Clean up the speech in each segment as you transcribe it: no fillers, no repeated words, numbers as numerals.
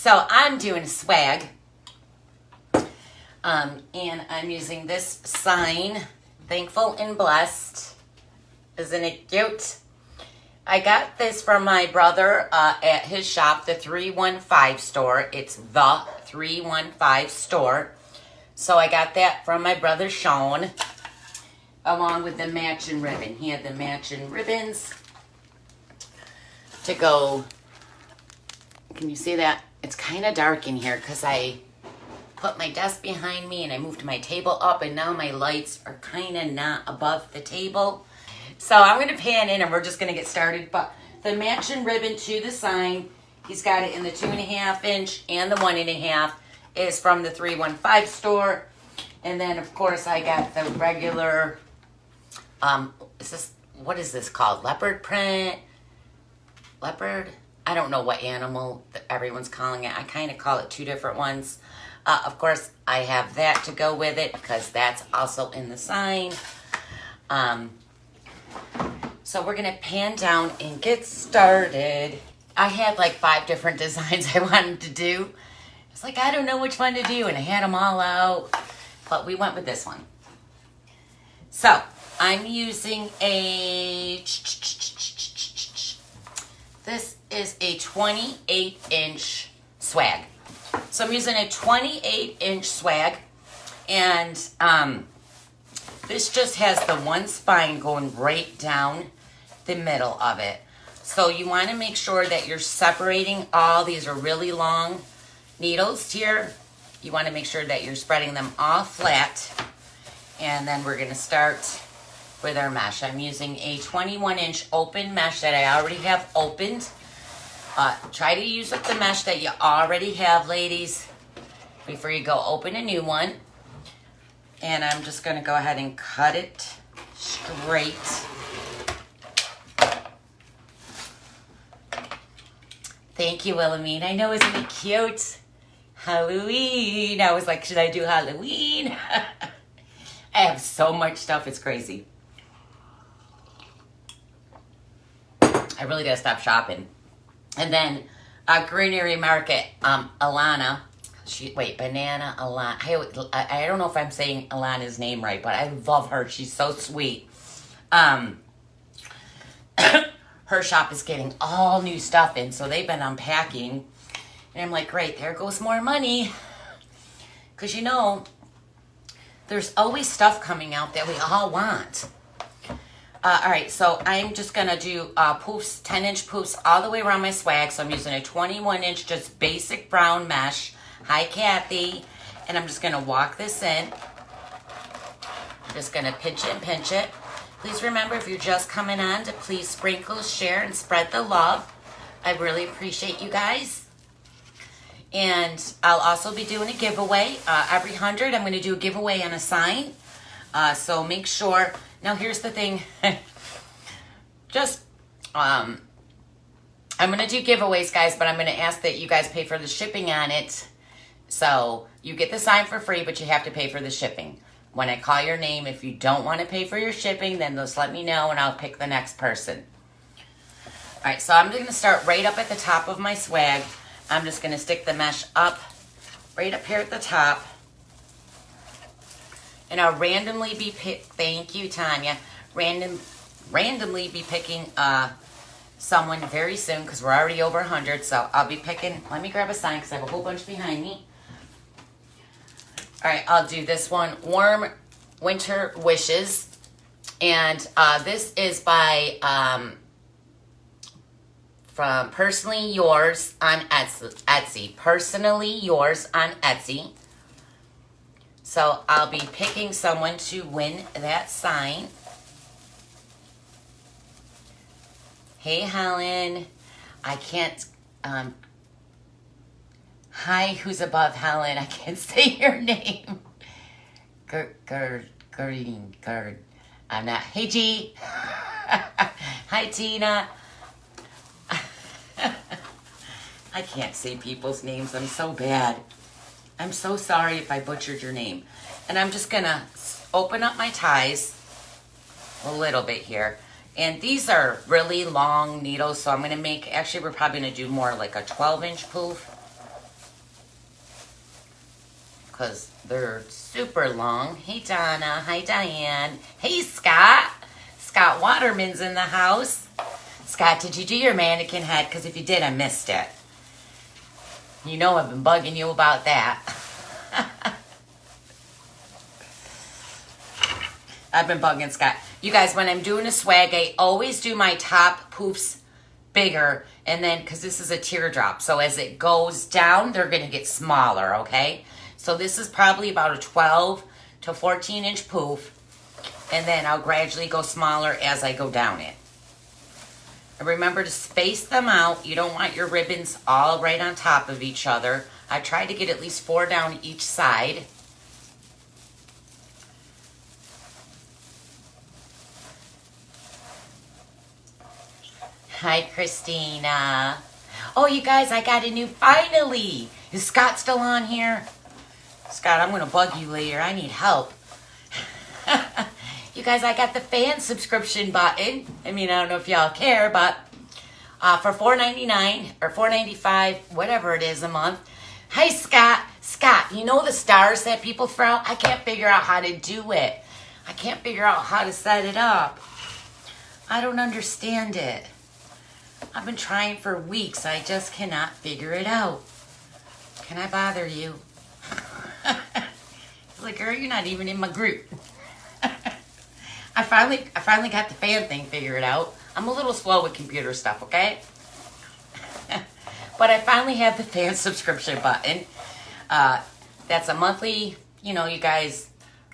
So I'm doing swag. And I'm using this sign, Thankful and Blessed. Isn't it cute? I got this from my brother at his shop, the 315 store. It's the 315 store. So I got that from my brother Sean, along with the matching ribbon. He had the matching ribbons to go. Can you see that? It's kind of dark in here because I put my desk behind me and I moved my table up, and now my lights are kind of not above the table. So I'm going to pan in and we're just going to get started. But the matching ribbon to the sign, he's got it in the 2.5 inch and the 1.5, is from the 315 store. And then of course I got the regular, what is this called? Leopard print? Leopard? I don't know what animal everyone's calling it. I kind of call it two different ones. Of course, I have that to go with it because that's also in the sign. So we're going to pan down and get started. I had like 5 different designs I wanted to do. It's like, I don't know which one to do, and I had them all out. But we went with this one. So I'm using this is a 28-inch swag. So I'm using a 28-inch swag, and this just has the one spine going right down the middle of it. So you want to make sure that you're separating all. These are really long needles here. You want to make sure that you're spreading them all flat. And then we're going to start with our mesh. I'm using a 21-inch open mesh that I already have opened. Try to use up the mesh that you already have, ladies, before you go open a new one. And I'm just going to go ahead and cut it straight. Thank you, Wilhelmine. I know, isn't it cute? Halloween. I was like, should I do Halloween? I have so much stuff. It's crazy. I really gotta stop shopping. And then Greenery Market, Alana. Banana Alana. I don't know if I'm saying Alana's name right, but I love her. She's so sweet. Her shop is getting all new stuff in, so they've been unpacking. And I'm like, great, there goes more money. Because, you know, there's always stuff coming out that we all want. All right, so I'm just going to do poofs, 10-inch poofs all the way around my swag. So I'm using a 21-inch, just basic brown mesh. Hi, Kathy. And I'm just going to walk this in. I'm just going to pinch it and pinch it. Please remember, if you're just coming on, to please sprinkle, share, and spread the love. I really appreciate you guys. And I'll also be doing a giveaway. Every 100, I'm going to do a giveaway on a sign. So make sure. Now, here's the thing. I'm going to do giveaways, guys, but I'm going to ask that you guys pay for the shipping on it. So you get the sign for free, but you have to pay for the shipping. When I call your name, if you don't want to pay for your shipping, then just let me know and I'll pick the next person. All right, so I'm going to start right up at the top of my swag. I'm just going to stick the mesh up, right up here at the top. And I'll randomly be thank you, Tanya. Randomly be picking someone very soon because we're already over 100. So I'll be picking, let me grab a sign because I have a whole bunch behind me. All right, I'll do this one, Warm Winter Wishes. And this is by, from Personally Yours on Etsy. Personally Yours on Etsy. So I'll be picking someone to win that sign. Hey, Helen. I can't, hi, who's above Helen? I can't say your name. Gerd. I'm not. Hey, G. Hi, Tina. I can't say people's names. I'm so bad. I'm so sorry if I butchered your name. And I'm just going to open up my ties a little bit here. And these are really long needles, so I'm going to make, actually we're probably going to do more like a 12-inch poof. because they're super long. Hey, Donna. Hi, Diane. Hey, Scott. Scott Waterman's in the house. Scott, did you do your mannequin head? Because if you did, I missed it. You know I've been bugging you about that. I've been bugging Scott. You guys, when I'm doing a swag, I always do my top poofs bigger. And then, because this is a teardrop, so as it goes down, they're going to get smaller, okay? So this is probably about a 12 to 14 inch poof. And then I'll gradually go smaller as I go down it. And remember to space them out. You don't want your ribbons all right on top of each other. I try to get at least 4 down each side. Hi, Christina. Oh, you guys, I got a new, finally. Is Scott still on here? Scott, I'm going to bug you later. I need help. You guys, I got the fan subscription button. I mean, I don't know if y'all care, but for $4.99 or $4.95, whatever it is a month. Hey, Scott. Scott, you know the stars that people throw? I can't figure out how to do it. I can't figure out how to set it up. I don't understand it. I've been trying for weeks. I just cannot figure it out. Can I bother you? Like, girl, you're not even in my group. I finally got the fan thing figured out. I'm a little slow with computer stuff, okay? But I finally have the fan subscription button. That's a monthly, you know, you guys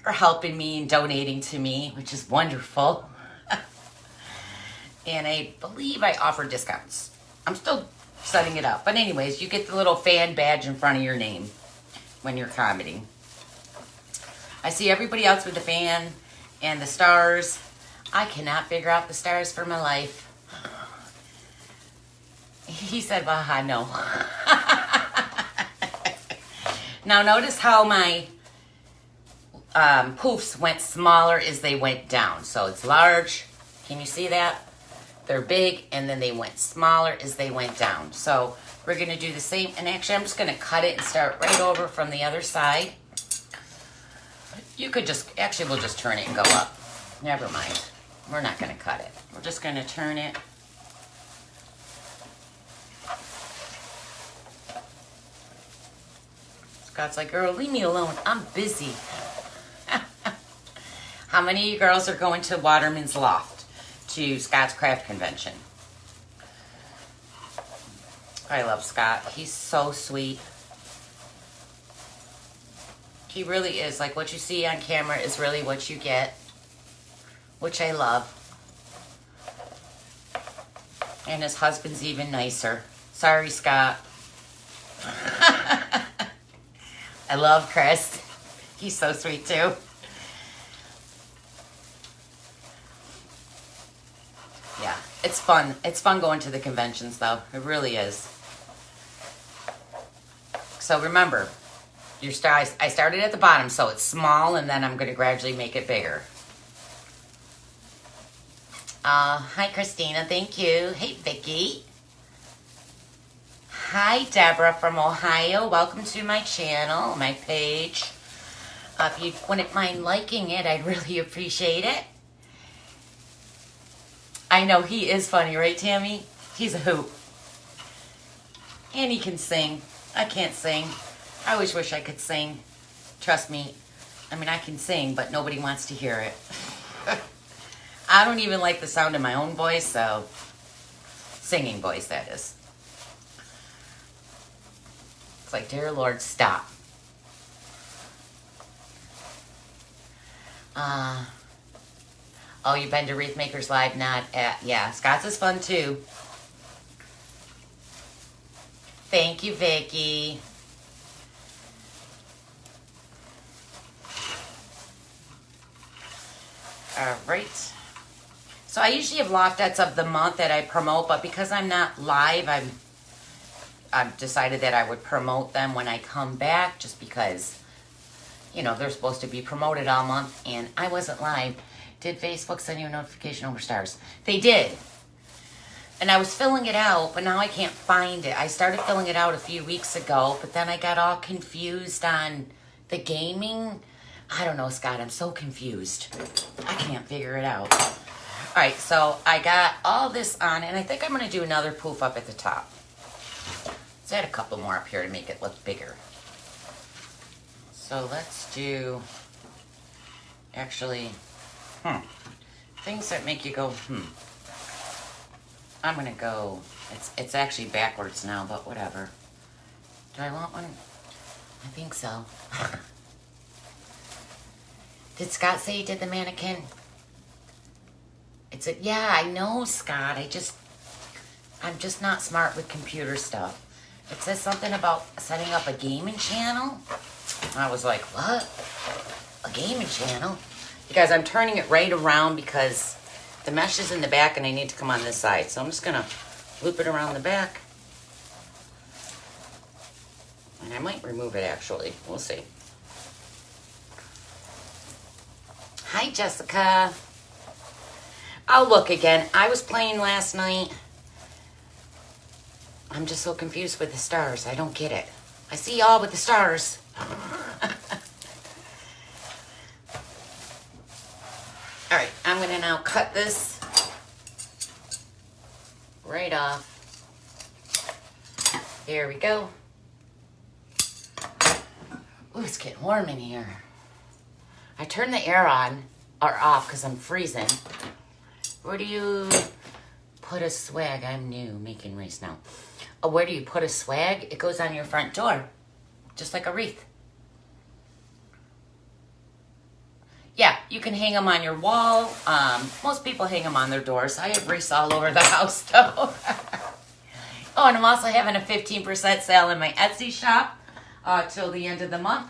are helping me and donating to me, which is wonderful. And I believe I offer discounts. I'm still setting it up. But anyways, you get the little fan badge in front of your name when you're commenting. I see everybody else with the fan and the stars. I cannot figure out the stars for my life. He said, well, I know. Now notice how my poofs went smaller as they went down. So it's large. Can you see that? They're big, and then they went smaller as they went down. So we're going to do the same. And actually, I'm just going to cut it and start right over from the other side. You could just, actually, we'll just turn it and go up. Never mind. We're not going to cut it. We're just going to turn it. Scott's like, girl, leave me alone. I'm busy. How many of you girls are going to Waterman's Loft? To Scott's Craft Convention. I love Scott. He's so sweet. He really is. Like, what you see on camera is really what you get, which I love. And his husband's even nicer. Sorry, Scott. I love Chris. He's so sweet too. Yeah, it's fun. It's fun going to the conventions, though. It really is. So remember, I started at the bottom, so it's small, and then I'm going to gradually make it bigger. Hi, Christina. Thank you. Hey, Vicki. Hi, Deborah from Ohio. Welcome to my channel, my page. If you wouldn't mind liking it, I'd really appreciate it. I know he is funny, right, Tammy? He's a hoot. And he can sing. I can't sing. I always wish I could sing. Trust me. I mean, I can sing, but nobody wants to hear it. I don't even like the sound of my own voice, so... Singing voice, that is. It's like, dear Lord, stop. Oh, you've been to Wreath Makers Live? Not at... Yeah, Scott's is fun, too. Thank you, Vicki. All right. So I usually have Loftettes of the month that I promote, but because I'm not live, I've decided that I would promote them when I come back, just because, you know, they're supposed to be promoted all month, and I wasn't live. Did Facebook send you a notification over stars? They did. And I was filling it out, but now I can't find it. I started filling it out a few weeks ago, but then I got all confused on the gaming, I don't know, Scott, I'm so confused. I can't figure it out. All right, so I got all this on, and I think I'm going to do another poof up at the top. Let's add a couple more up here to make it look bigger. So let's do, actually, things that make you go, I'm going to go, it's actually backwards now, but whatever. Do I want one? I think so. Did Scott say he did the mannequin? Yeah, I know, Scott. I'm just not smart with computer stuff. It says something about setting up a gaming channel. I was like, what? A gaming channel? You guys, I'm turning it right around because the mesh is in the back and I need to come on this side. So I'm just gonna loop it around the back. And I might remove it actually. We'll see. Hi, Jessica. Oh, look again. I was playing last night. I'm just so confused with the stars. I don't get it. I see y'all with the stars. All right, I'm going to now cut this right off. There we go. Ooh, it's getting warm in here. I turned the air on or off because I'm freezing. Where do you put a swag? I'm new, making rice now. Oh, where do you put a swag? It goes on your front door, just like a wreath. Yeah, you can hang them on your wall. Most people hang them on their doors. I have wreaths all over the house, though. Oh, and I'm also having a 15% sale in my Etsy shop till the end of the month.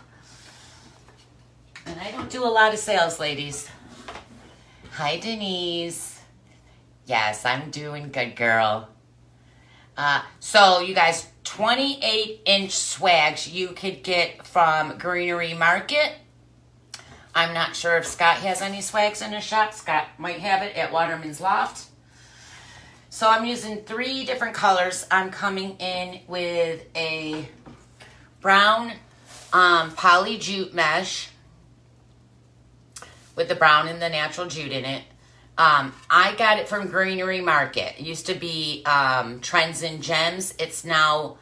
And I don't do a lot of sales, ladies. Hi, Denise. Yes, I'm doing good, girl. So, you guys, 28-inch swags you could get from Greenery Market. I'm not sure if Scott has any swags in his shop. Scott might have it at Waterman's Loft. So I'm using 3 different colors. I'm coming in with a brown poly jute mesh with the brown and the natural jute in it. I got it from Greenery Market. It used to be Trends and Gems. It's now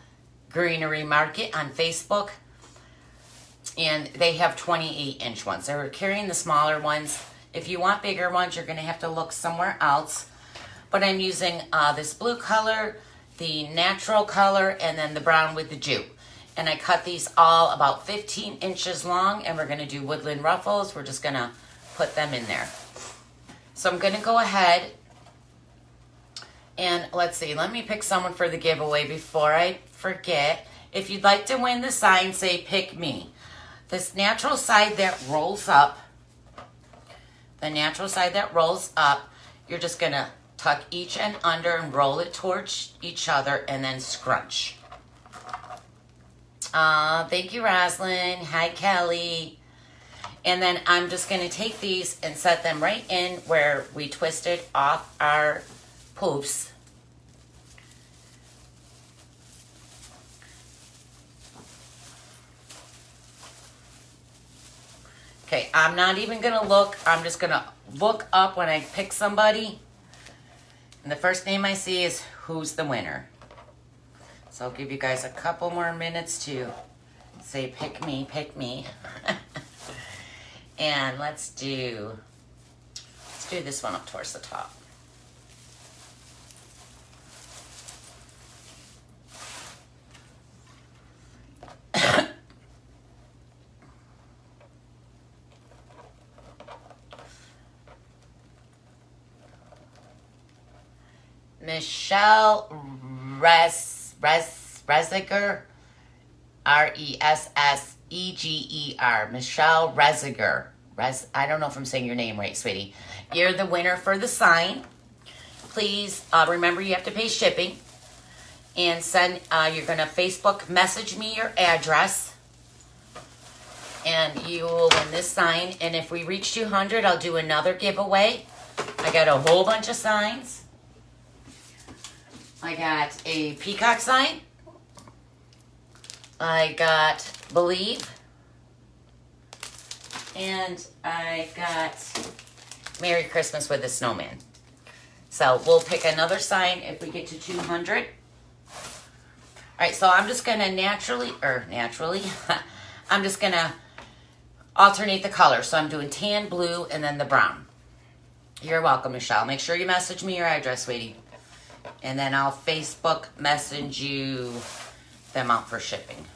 Greenery Market on Facebook. And they have 28-inch ones. They were carrying the smaller ones. If you want bigger ones, you're going to have to look somewhere else. But I'm using this blue color, the natural color, and then the brown with the jute. And I cut these all about 15 inches long, and we're going to do woodland ruffles. We're just going to put them in there. So I'm going to go ahead and let's see. Let me pick someone for the giveaway before I forget. If you'd like to win the sign, say pick me. This natural side that rolls up, you're just going to tuck each end under and roll it towards each other and then scrunch. Thank you, Roslyn. Hi, Kelly. And then I'm just going to take these and set them right in where we twisted off our poofs. Okay, I'm not even going to look. I'm just going to look up when I pick somebody. And the first name I see is who's the winner. So I'll give you guys a couple more minutes to say pick me, pick me. And let's do this one up towards the top. Michelle Ressiger, Ressegger, Michelle Ressiger. I don't know if I'm saying your name right, sweetie. You're the winner for the sign. Please remember you have to pay shipping. And send. You're going to Facebook message me your address. And you will win this sign. And if we reach 200, I'll do another giveaway. I got a whole bunch of signs. I got a peacock sign. I got Believe. And I got Merry Christmas with a Snowman. So we'll pick another sign if we get to 200. All right, so I'm just gonna naturally, I'm just gonna alternate the color. So I'm doing tan, blue, and then the brown. You're welcome, Michelle. Make sure you message me your address, sweetie. And then I'll Facebook message you the amount for shipping.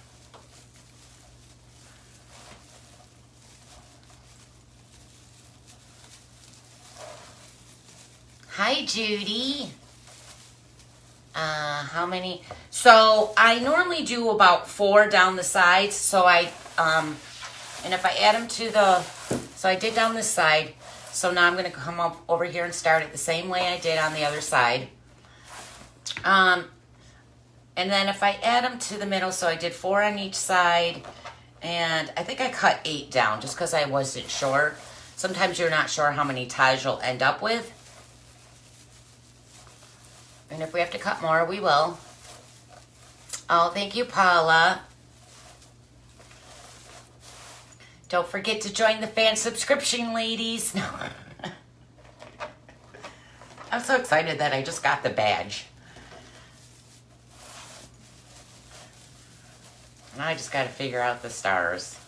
Hi, Judy. How many? So I normally do about 4 down the sides. So and if I add them to so I did down this side. So now I'm going to come up over here and start it the same way I did on the other side. And then if I add them to the middle, so I did 4 on each side. And I think I cut 8 down just because I wasn't sure. Sometimes you're not sure how many ties you'll end up with. And if we have to cut more, we will. Oh, thank you, Paula. Don't forget to join the fan subscription, ladies. No. I'm so excited that I just got the badge. Now I just got to figure out the stars.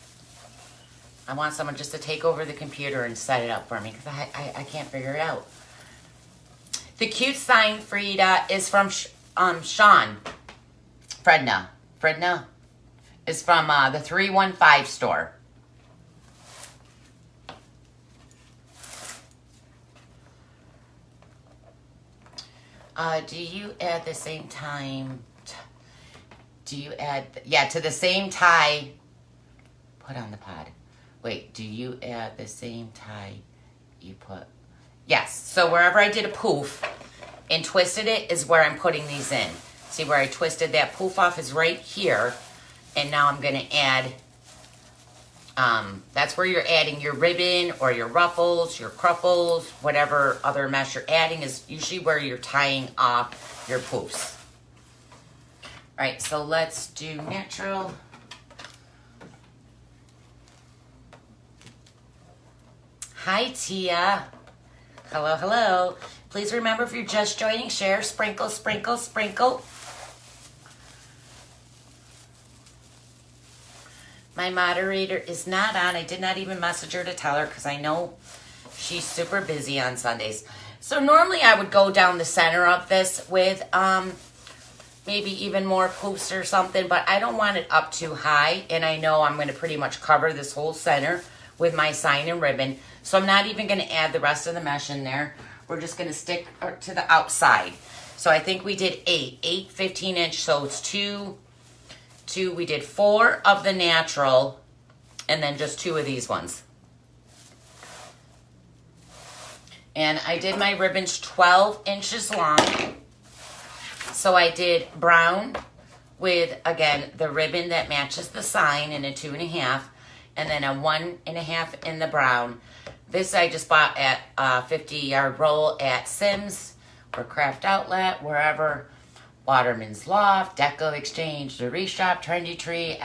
I want someone just to take over the computer and set it up for me because I can't figure it out. The cute sign, Frida, is from Sean. Fredna is from the 315 store. Do you add the same time? Do you add, to the same tie? Put on the pod. Wait, do you add the same tie you put? Yes, so wherever I did a poof and twisted it is where I'm putting these in. See where I twisted that poof off is right here. And now I'm going to add, that's where you're adding your ribbon or your ruffles, your cruffles, whatever other mesh you're adding is usually where you're tying off your poofs. All right, so let's do natural. Hi, Tia. Hello, hello. Please remember if you're just joining, share, sprinkle, sprinkle, sprinkle. My moderator is not on. I did not even message her to tell her because I know she's super busy on Sundays. So normally I would go down the center of this with maybe even more poofs or something, but I don't want it up too high. And I know I'm going to pretty much cover this whole center with my sign and ribbon. So I'm not even going to add the rest of the mesh in there. We're just going to stick to the outside. So I think we did 8 15-inch. So it's two. We did 4 of the natural and then just 2 of these ones. And I did my ribbons 12 inches long. So I did brown with, again, the ribbon that matches the sign in a 2.5, and then a 1.5 in the brown. This I just bought at a 50-yard roll at Sims or Craft Outlet, wherever. Waterman's Loft, Deco Exchange, the Reshop, Trendy Tree,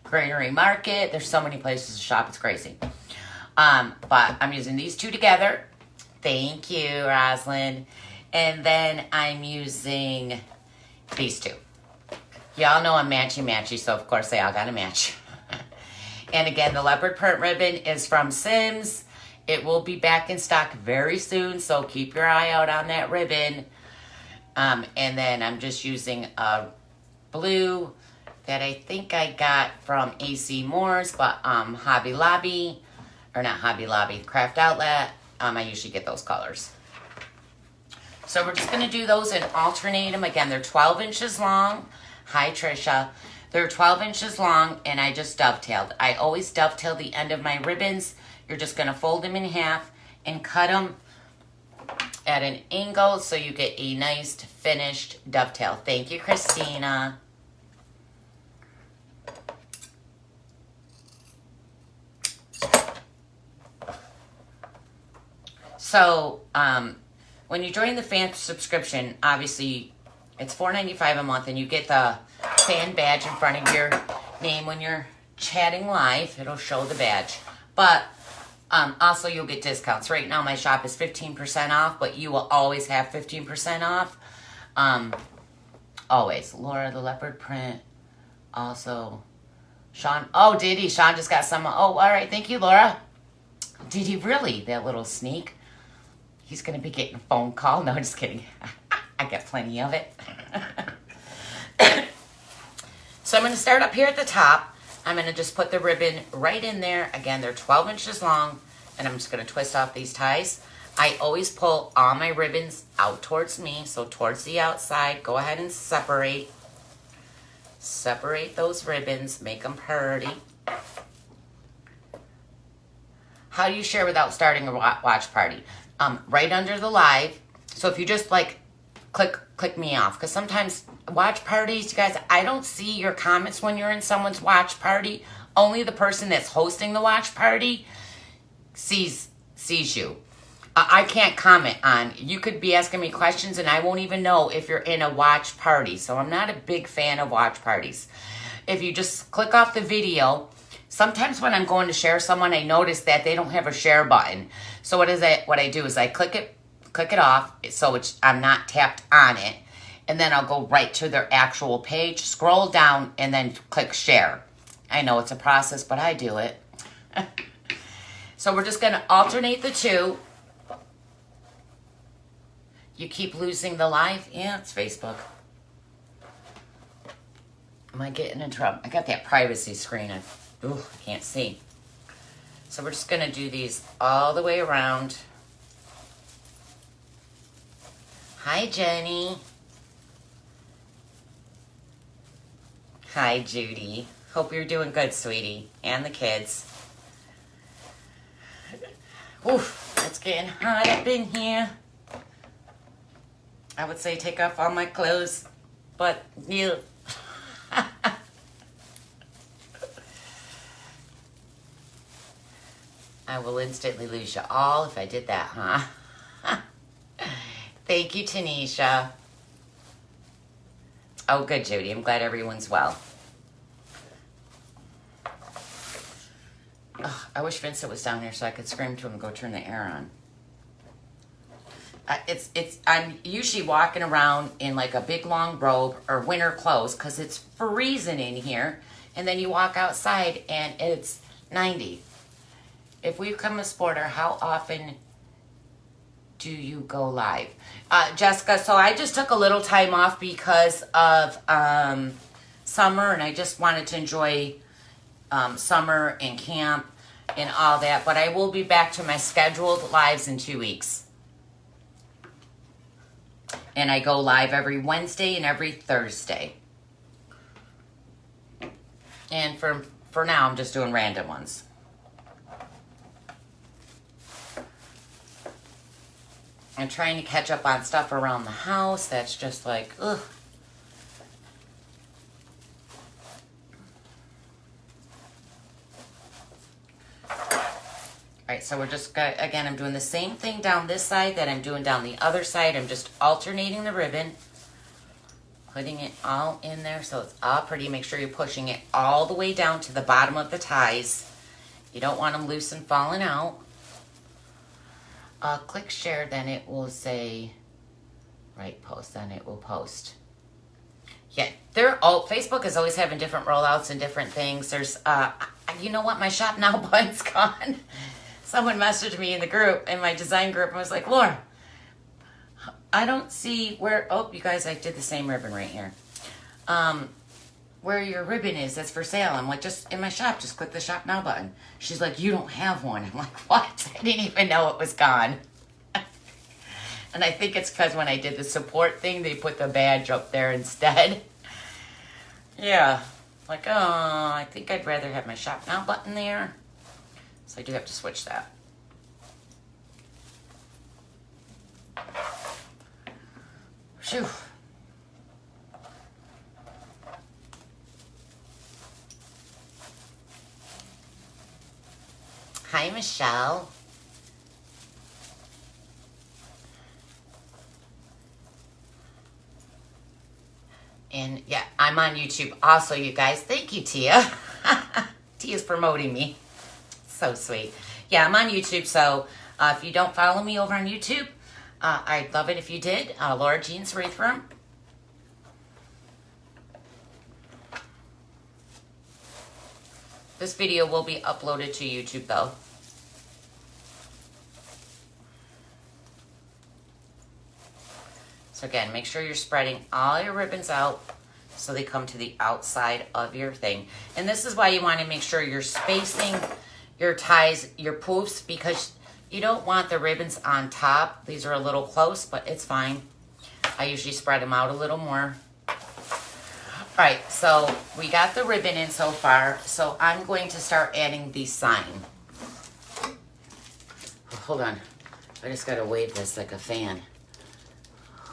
Granary Market. There's so many places to shop, it's crazy. But I'm using these 2 together. Thank you, Rosalind. And then I'm using these 2. Y'all know I'm matchy-matchy, so of course they all gotta match. And again, the leopard print ribbon is from Sims. It will be back in stock very soon, so keep your eye out on that ribbon. And then I'm just using a blue that I think I got from AC Moore's, but Hobby Lobby, or not Hobby Lobby, Craft Outlet. I usually get those colors. So we're just going to do those and alternate them. Again, they're 12 inches long. Hi, Trisha. They're 12 inches long, and I just dovetailed. I always dovetail the end of my ribbons. You're just going to fold them in half and cut them at an angle so you get a nice finished dovetail. Thank you, Christina. So when you join the fan subscription, obviously it's $4.95 a month, and you get the fan badge in front of your name when you're chatting live. It'll show the badge. But also you'll get discounts. Right now my shop is 15% off, but you will always have 15% off. Always. Laura, the leopard print. Also, Sean. Oh, did he? Sean just got some. Oh, all right. Thank you, Laura. Did he really? That little sneak. He's going to be getting a phone call. No, just kidding. I got plenty of it. So I'm going to start up here at the top. I'm going to just put the ribbon right in there. Again, they're 12 inches long. And I'm just going to twist off these ties. I always pull all my ribbons out towards me. So towards the outside. Go ahead and separate. Separate those ribbons. Make them pretty. How do you share without starting a watch party? Right under the live. So if you just like click me off, because sometimes watch parties, you guys, I don't see your comments when you're in someone's watch party. Only the person that's hosting the watch party sees you. I can't comment on. You could be asking me questions and I won't even know if you're in a watch party. So I'm not a big fan of watch parties. If you just click off the video, sometimes when I'm going to share someone, I notice that they don't have a share button. So what I do is I click it off so I'm not tapped on it. And then I'll go right to their actual page, scroll down, and then click share. I know it's a process, but I do it. So we're just going to alternate the two. You keep losing the live? Yeah, it's Facebook. Am I getting in trouble? I got that privacy screen. I can't see. So we're just going to do these all the way around. Hi, Jenny. Hi, Judy. Hope you're doing good, sweetie. And the kids. Oof, it's getting hot up in here. I would say take off all my clothes, but you. I will instantly lose you all if I did that, huh? Thank you, Tanisha. Oh, good, Judy. I'm glad everyone's well. Ugh, I wish Vincent was down here so I could scream to him and go turn the air on. I'm usually walking around in like a big long robe or winter clothes because it's freezing in here. And then you walk outside and it's 90. If we become a sporter, how often do you go live? Jessica, so I just took a little time off because of summer, and I just wanted to enjoy summer and camp and all that. But I will be back to my scheduled lives in 2 weeks. And I go live every Wednesday and every Thursday. And for now, I'm just doing random ones. I'm trying to catch up on stuff around the house that's just like, ugh. Alright, so we're just, again, I'm doing the same thing down this side that I'm doing down the other side. I'm just alternating the ribbon, putting it all in there so it's all pretty. Make sure you're pushing it all the way down to the bottom of the ties. You don't want them loose and falling out. Click share, then it will say right post, then it will post. Yeah, Facebook is always having different rollouts and different things. There's, you know what, my shop now button's gone. Someone messaged me in the group, in my design group, and was like, Laura, I don't see where, oh, you guys, I did the same ribbon right here. Where your ribbon is that's for sale. I'm like, just in my shop, just click the shop now button. She's like, you don't have one. I'm like, what? I didn't even know it was gone. And I think it's because when I did the support thing, they put the badge up there instead. Yeah. Like, oh, I think I'd rather have my shop now button there. So I do have to switch that. Phew. Hi, Michelle. And yeah, I'm on YouTube also, you guys. Thank you, Tia. Tia's promoting me. So sweet. Yeah, I'm on YouTube, so if you don't follow me over on YouTube, I'd love it if you did. Laura Jean's Wreath Room. This video will be uploaded to YouTube though. So again, make sure you're spreading all your ribbons out so they come to the outside of your thing. And this is why you want to make sure you're spacing your ties, your poofs, because you don't want the ribbons on top. These are a little close, but it's fine. I usually spread them out a little more. All right, so we got the ribbon in so far, so I'm going to start adding the sign. Oh, hold on, I just gotta wave this like a fan.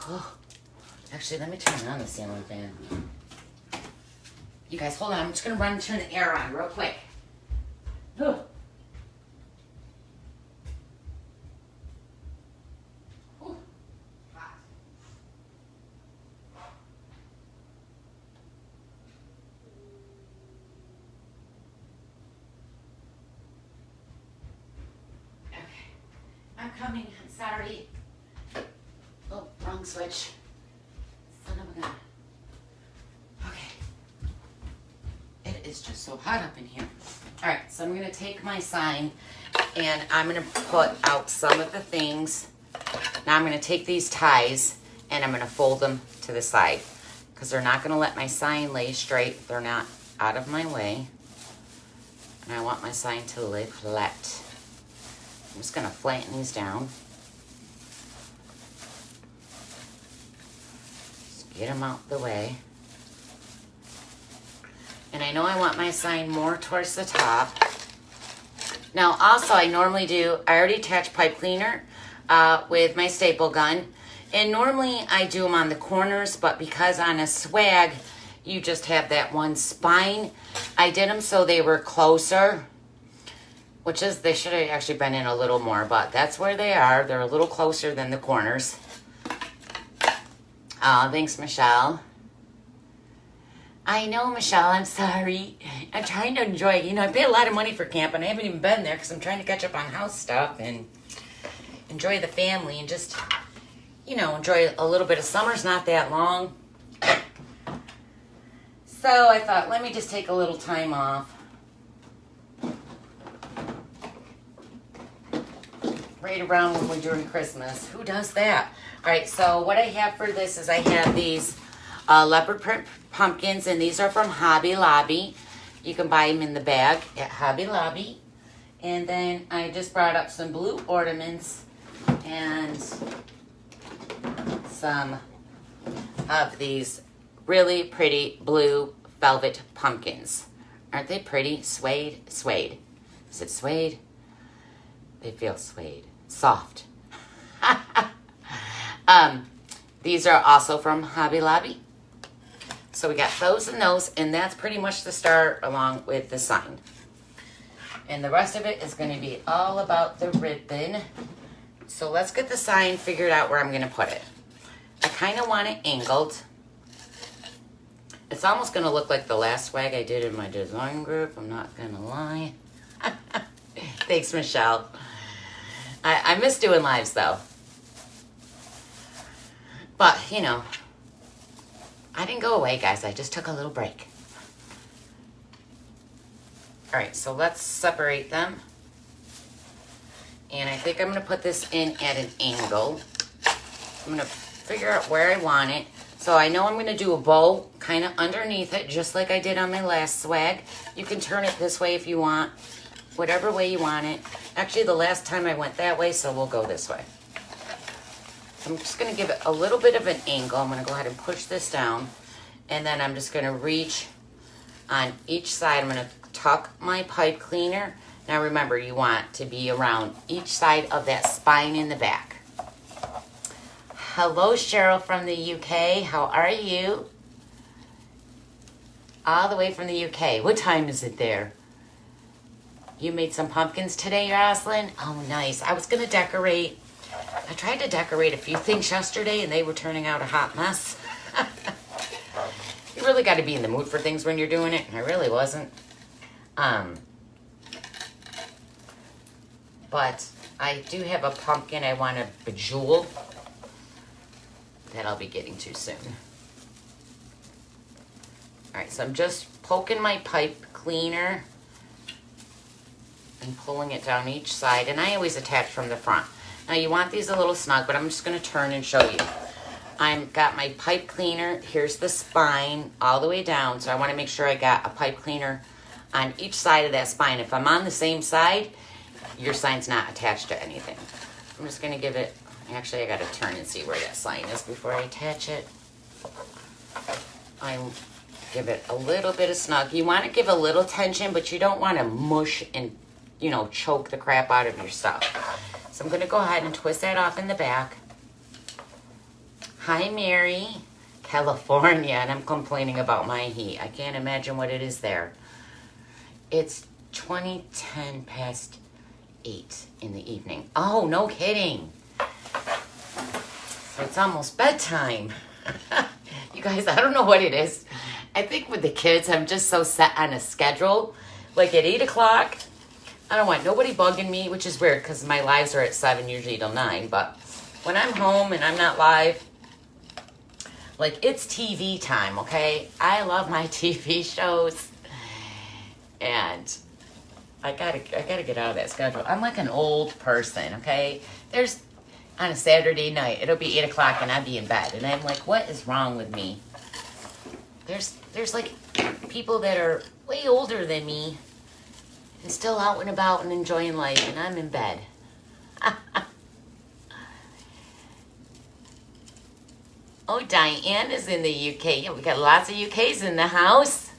Oh, actually, let me turn on the ceiling fan. You guys, hold on, I'm just gonna run and turn the air on real quick. Oh. I'm coming, I'm sorry. Oh, wrong switch. Son of a gun. Okay. It is just so hot up in here. All right, so I'm gonna take my sign and I'm gonna put out some of the things. Now I'm gonna take these ties and I'm gonna fold them to the side because they're not gonna let my sign lay straight. They're not out of my way. And I want my sign to lay flat. I'm just going to flatten these down. Just get them out the way. And I know I want my sign more towards the top. Now also I normally do, I already attach pipe cleaner with my staple gun. And normally I do them on the corners, but because on a swag you just have that one spine, I did them so they were closer. Which is, they should have actually been in a little more, but that's where they are. They're a little closer than the corners. Oh, thanks, Michelle. I know, Michelle, I'm sorry. I'm trying to enjoy, you know, I paid a lot of money for camp, and I haven't even been there because I'm trying to catch up on house stuff and enjoy the family and just, you know, enjoy a little bit of summer's not that long. So I thought, let me just take a little time off. Right around when we're doing Christmas. Who does that? All right, so what I have for this is I have these leopard print pumpkins, and these are from Hobby Lobby. You can buy them in the bag at Hobby Lobby. And then I just brought up some blue ornaments and some of these really pretty blue velvet pumpkins. Aren't they pretty? Suede? Suede. Is it suede? They feel suede. Soft. These are also from Hobby Lobby. So we got those and those, and that's pretty much the start along with the sign. And the rest of it is going to be all about the ribbon. So let's get the sign figured out where I'm going to put it. I kind of want it angled. It's almost going to look like the last swag I did in my design group. I'm not going to lie. Thanks, Michelle. I miss doing lives, though. But, you know, I didn't go away, guys. I just took a little break. All right, so let's separate them. And I think I'm going to put this in at an angle. I'm going to figure out where I want it. So I know I'm going to do a bow kind of underneath it, just like I did on my last swag. You can turn it this way if you want. Whatever way you want it. Actually, the last time I went that way, so we'll go this way. I'm just going to give it a little bit of an angle. I'm going to go ahead and push this down. And then I'm just going to reach on each side. I'm going to tuck my pipe cleaner. Now remember, you want to be around each side of that spine in the back. Hello, Cheryl from the UK. How are you? All the way from the UK. What time is it there? You made some pumpkins today, Roslyn? Oh, nice. I was going to decorate. I tried to decorate a few things yesterday, and they were turning out a hot mess. You really got to be in the mood for things when you're doing it, and I really wasn't. But I do have a pumpkin I want to bejewel that I'll be getting to soon. All right, so I'm just poking my pipe cleaner and pulling it down each side. And I always attach from the front. Now you want these a little snug, but I'm just going to turn and show you. I've got my pipe cleaner. Here's the spine all the way down. So I want to make sure I got a pipe cleaner on each side of that spine. If I'm on the same side, your sign's not attached to anything. I'm just going to give it, actually I got to turn and see where that sign is before I attach it. I give it a little bit of snug. You want to give a little tension, but you don't want to mush and, you know, choke the crap out of your stuff. So I'm going to go ahead and twist that off in the back. Hi, Mary, California, and I'm complaining about my heat. I can't imagine what it is there. It's 10 past 8 in the evening. Oh, no kidding. So it's almost bedtime. You guys, I don't know what it is. I think with the kids, I'm just so set on a schedule. Like at 8 o'clock, I don't want nobody bugging me, which is weird because my lives are at 7, usually till 9. But when I'm home and I'm not live, like it's TV time, okay? I love my TV shows. And I gotta get out of that schedule. I'm like an old person, okay? There's, on a Saturday night, it'll be 8 o'clock and I'll be in bed. And I'm like, what is wrong with me? There's like people that are way older than me and still out and about and enjoying life, and I'm in bed. Oh, Diane is in the UK. Yeah, we got lots of UKs in the house.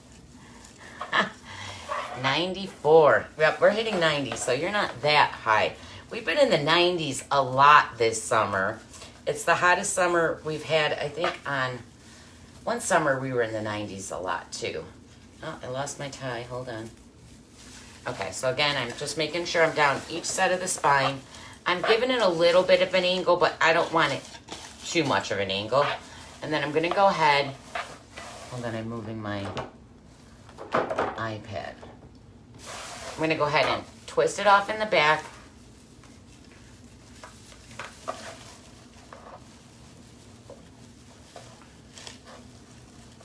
94. Yep, we're hitting 90, so you're not that high. We've been in the 90s a lot this summer. It's the hottest summer we've had, I think, on one summer we were in the 90s a lot too. Oh, I lost my tie. Hold on. Okay, so again, I'm just making sure I'm down each side of the spine. I'm giving it a little bit of an angle, but I don't want it too much of an angle. And then I'm going to go ahead. Hold on, I'm moving my iPad. I'm going to go ahead and twist it off in the back.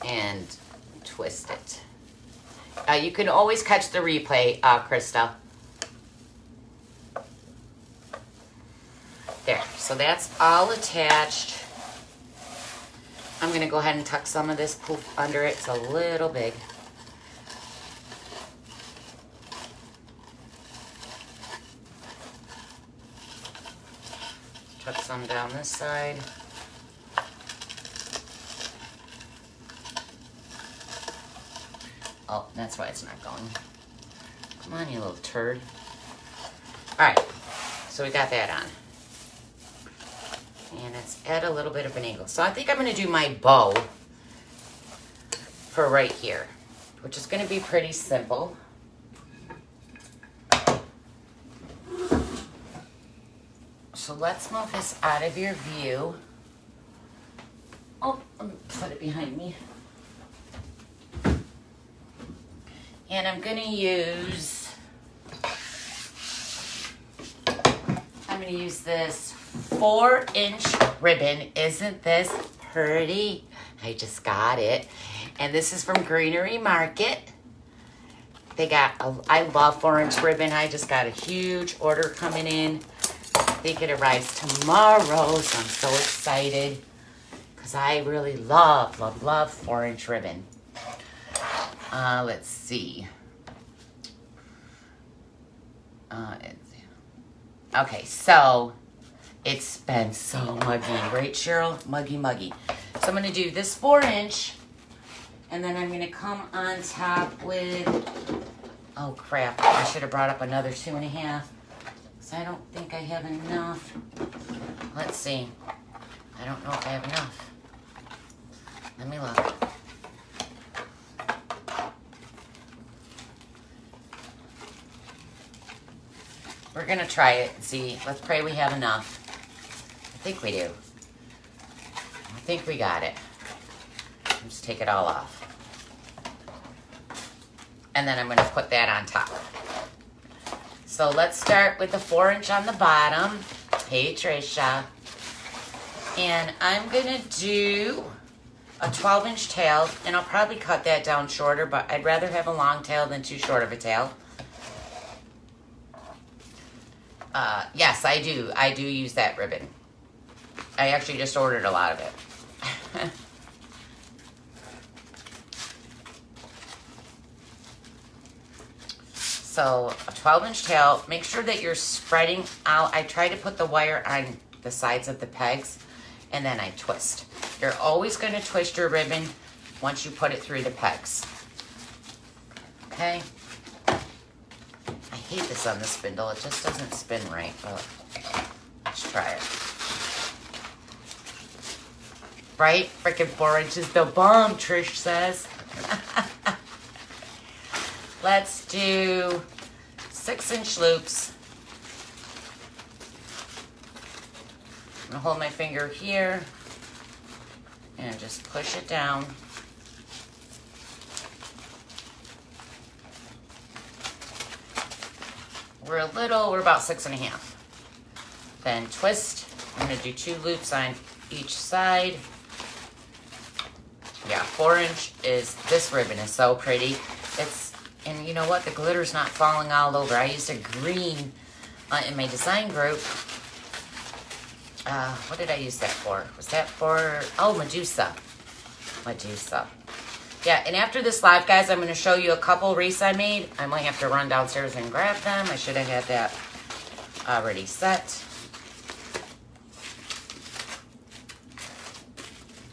And twist it. You can always catch the replay, Krista. There, so that's all attached. I'm gonna go ahead and tuck some of this poof under it. It's a little big. Tuck some down this side. Oh, that's why it's not going. Come on, you little turd. All right, so we got that on. And it's at a little bit of an angle. So I think I'm gonna do my bow for right here, which is gonna be pretty simple. So let's move this out of your view. Oh, let me put it behind me. And I'm gonna use this 4-inch ribbon. Isn't this pretty? I just got it. And this is from Greenery Market. They got, I love 4-inch ribbon. I just got a huge order coming in. I think it arrives tomorrow, so I'm so excited. Because I really love 4-inch ribbon. Let's see. Okay, so it's been so muggy, right, Cheryl? Muggy. So I'm going to do this 4-inch, and then I'm going to come on top with, oh crap, I should have brought up another 2.5, because I don't think I have enough. Let's see. I don't know if I have enough. Let me look. We're going to try it and see. Let's pray we have enough. I think we do. I think we got it. Just take it all off. And then I'm going to put that on top. So let's start with the 4-inch on the bottom. Hey, Trisha. And I'm gonna do a 12-inch tail, and I'll probably cut that down shorter, but I'd rather have a long tail than too short of a tail. Yes, I do. I do use that ribbon. I actually just ordered a lot of it. So a 12-inch tail, make sure that you're spreading out. I try to put the wire on the sides of the pegs, and then I twist. You're always going to twist your ribbon once you put it through the pegs. Okay? I hate this on the spindle. It just doesn't spin right, but let's try it. Right? Freaking 4 inches the bomb, Trish says. Let's do 6-inch loops. I'm gonna hold my finger here and just push it down. We're about 6.5. Then twist. I'm gonna do 2 loops on each side. Yeah, 4-inch is, this ribbon is so pretty. And you know what? The glitter's not falling all over. I used a green in my design group. What did I use that for? Was that for, oh, Medusa. Medusa. Yeah, and after this live, guys, I'm going to show you a couple wreaths I made. I might have to run downstairs and grab them. I should have had that already set.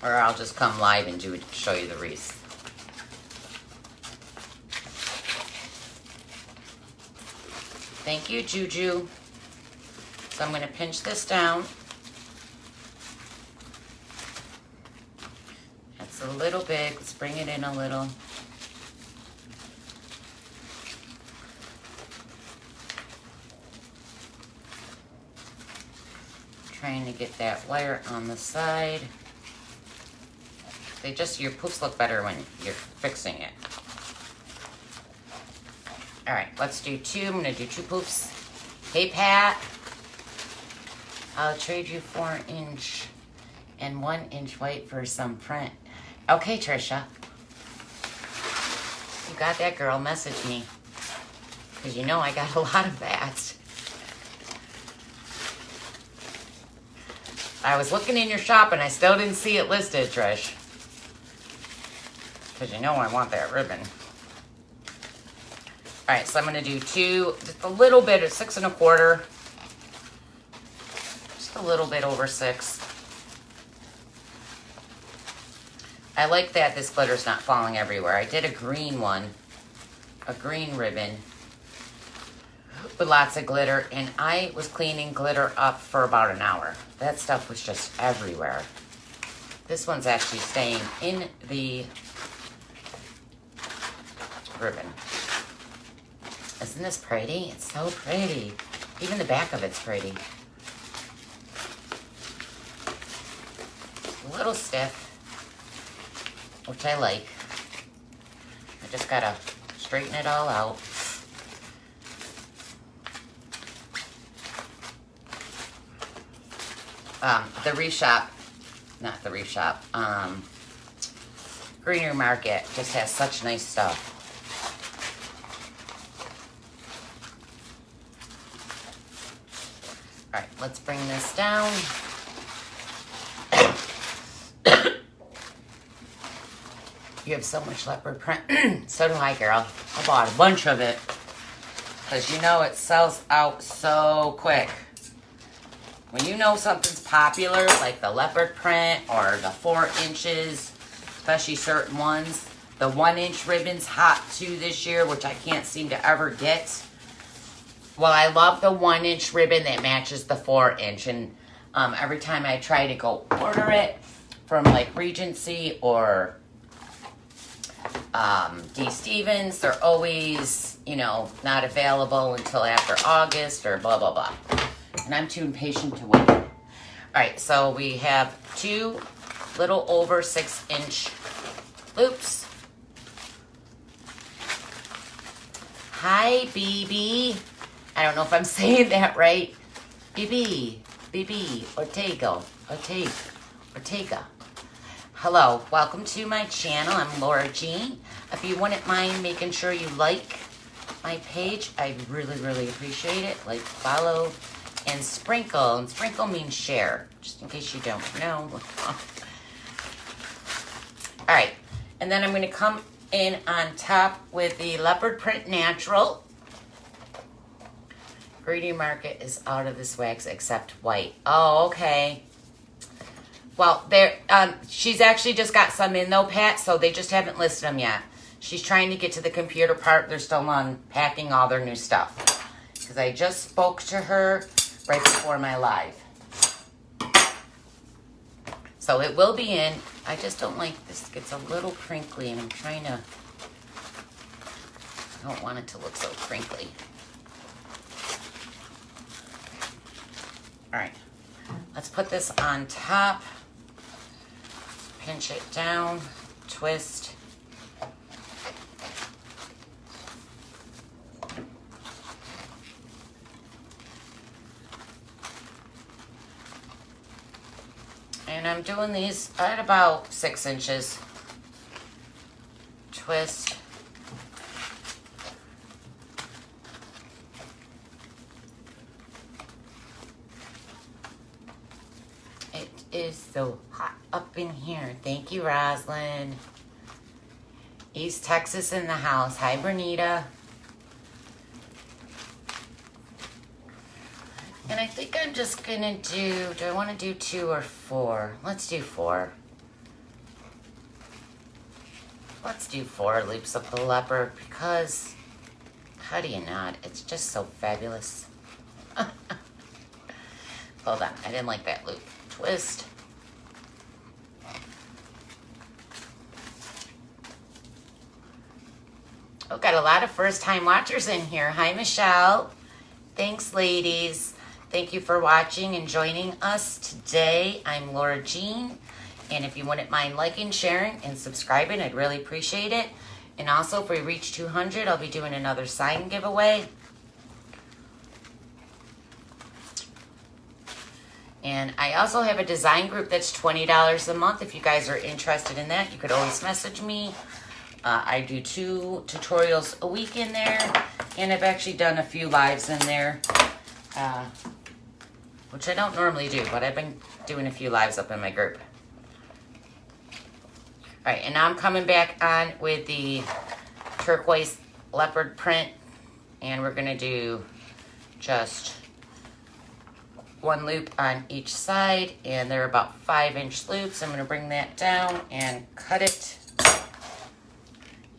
Or I'll just come live and show you the wreaths. Thank you, Juju. So I'm going to pinch this down. That's a little big. Let's bring it in a little. Trying to get that wire on the side. Your poofs look better when you're fixing it. All right, let's do 2. I'm gonna do 2 poofs. Hey, Pat. I'll trade you 4-inch and 1-inch white for some print. Okay, Trisha. You got that, girl. Message me. Because you know I got a lot of that. I was looking in your shop and I still didn't see it listed, Trish. Because you know I want that ribbon. All right, so I'm going to do 2, just a little bit of 6 1/4. Just a little bit over 6. I like that this glitter's not falling everywhere. I did a green one, a green ribbon with lots of glitter, and I was cleaning glitter up for about an hour. That stuff was just everywhere. This one's actually staying in the ribbon. Isn't this pretty? It's so pretty. Even the back of it's pretty. It's a little stiff, which I like. I just gotta straighten it all out. The reef shop, not the reef shop, Greenery Market just has such nice stuff. All right, let's bring this down. You have so much leopard print. So do I, girl. I bought a bunch of it. Because you know it sells out so quick. When you know something's popular, like the leopard print or the 4 inches, especially certain ones. The 1-inch ribbon's hot too this year, which I can't seem to ever get. Well, I love the 1-inch ribbon that matches the 4-inch. And every time I try to go order it from like Regency or D. Stevens, they're always, you know, not available until after August or blah, blah, blah. And I'm too impatient to wait. All right, so we have 2 little over 6-inch loops. Hi, BB. I don't know if I'm saying that right. Ortega. Hello, welcome to my channel. I'm Laura Jean. If you wouldn't mind making sure you like my page, I really, really appreciate it. Like, follow, and sprinkle. And sprinkle means share, just in case you don't know. All right, and then I'm going to come in on top with the leopard print natural. Greedy Market is out of this wax except white. Oh, okay. Well, there. She's actually just got some in though, Pat, so they just haven't listed them yet. She's trying to get to the computer part. They're still unpacking all their new stuff. Because I just spoke to her right before my live. So it will be in. I just don't like this. It gets a little crinkly, and I'm trying to. I don't want it to look so crinkly. All right, let's put this on top, pinch it down, twist. And I'm doing these at about 6 inches. Twist. Is so hot up in here. Thank you, Roslyn. East Texas in the house. Hi, Bernita. And I think I'm just gonna do I want to do 2 or 4? Let's do 4. Let's do 4 loops of the leopard because, how do you not? It's just so fabulous. Hold on, I didn't like that loop. Twist. Oh, got a lot of first-time watchers in here. Hi, Michelle. Thanks, ladies. Thank you for watching and joining us today. I'm Laura Jean, and if you wouldn't mind liking, sharing, and subscribing, I'd really appreciate it. And also, if we reach 200, I'll be doing another sign giveaway. And I also have a design group that's $20 a month. If you guys are interested in that, you could always message me. I do 2 tutorials a week in there. And I've actually done a few lives in there. Which I don't normally do, but I've been doing a few lives up in my group. Alright, and now I'm coming back on with the turquoise leopard print. And we're going to do just 1 loop on each side, and they're about 5-inch loops. I'm going to bring that down and cut it.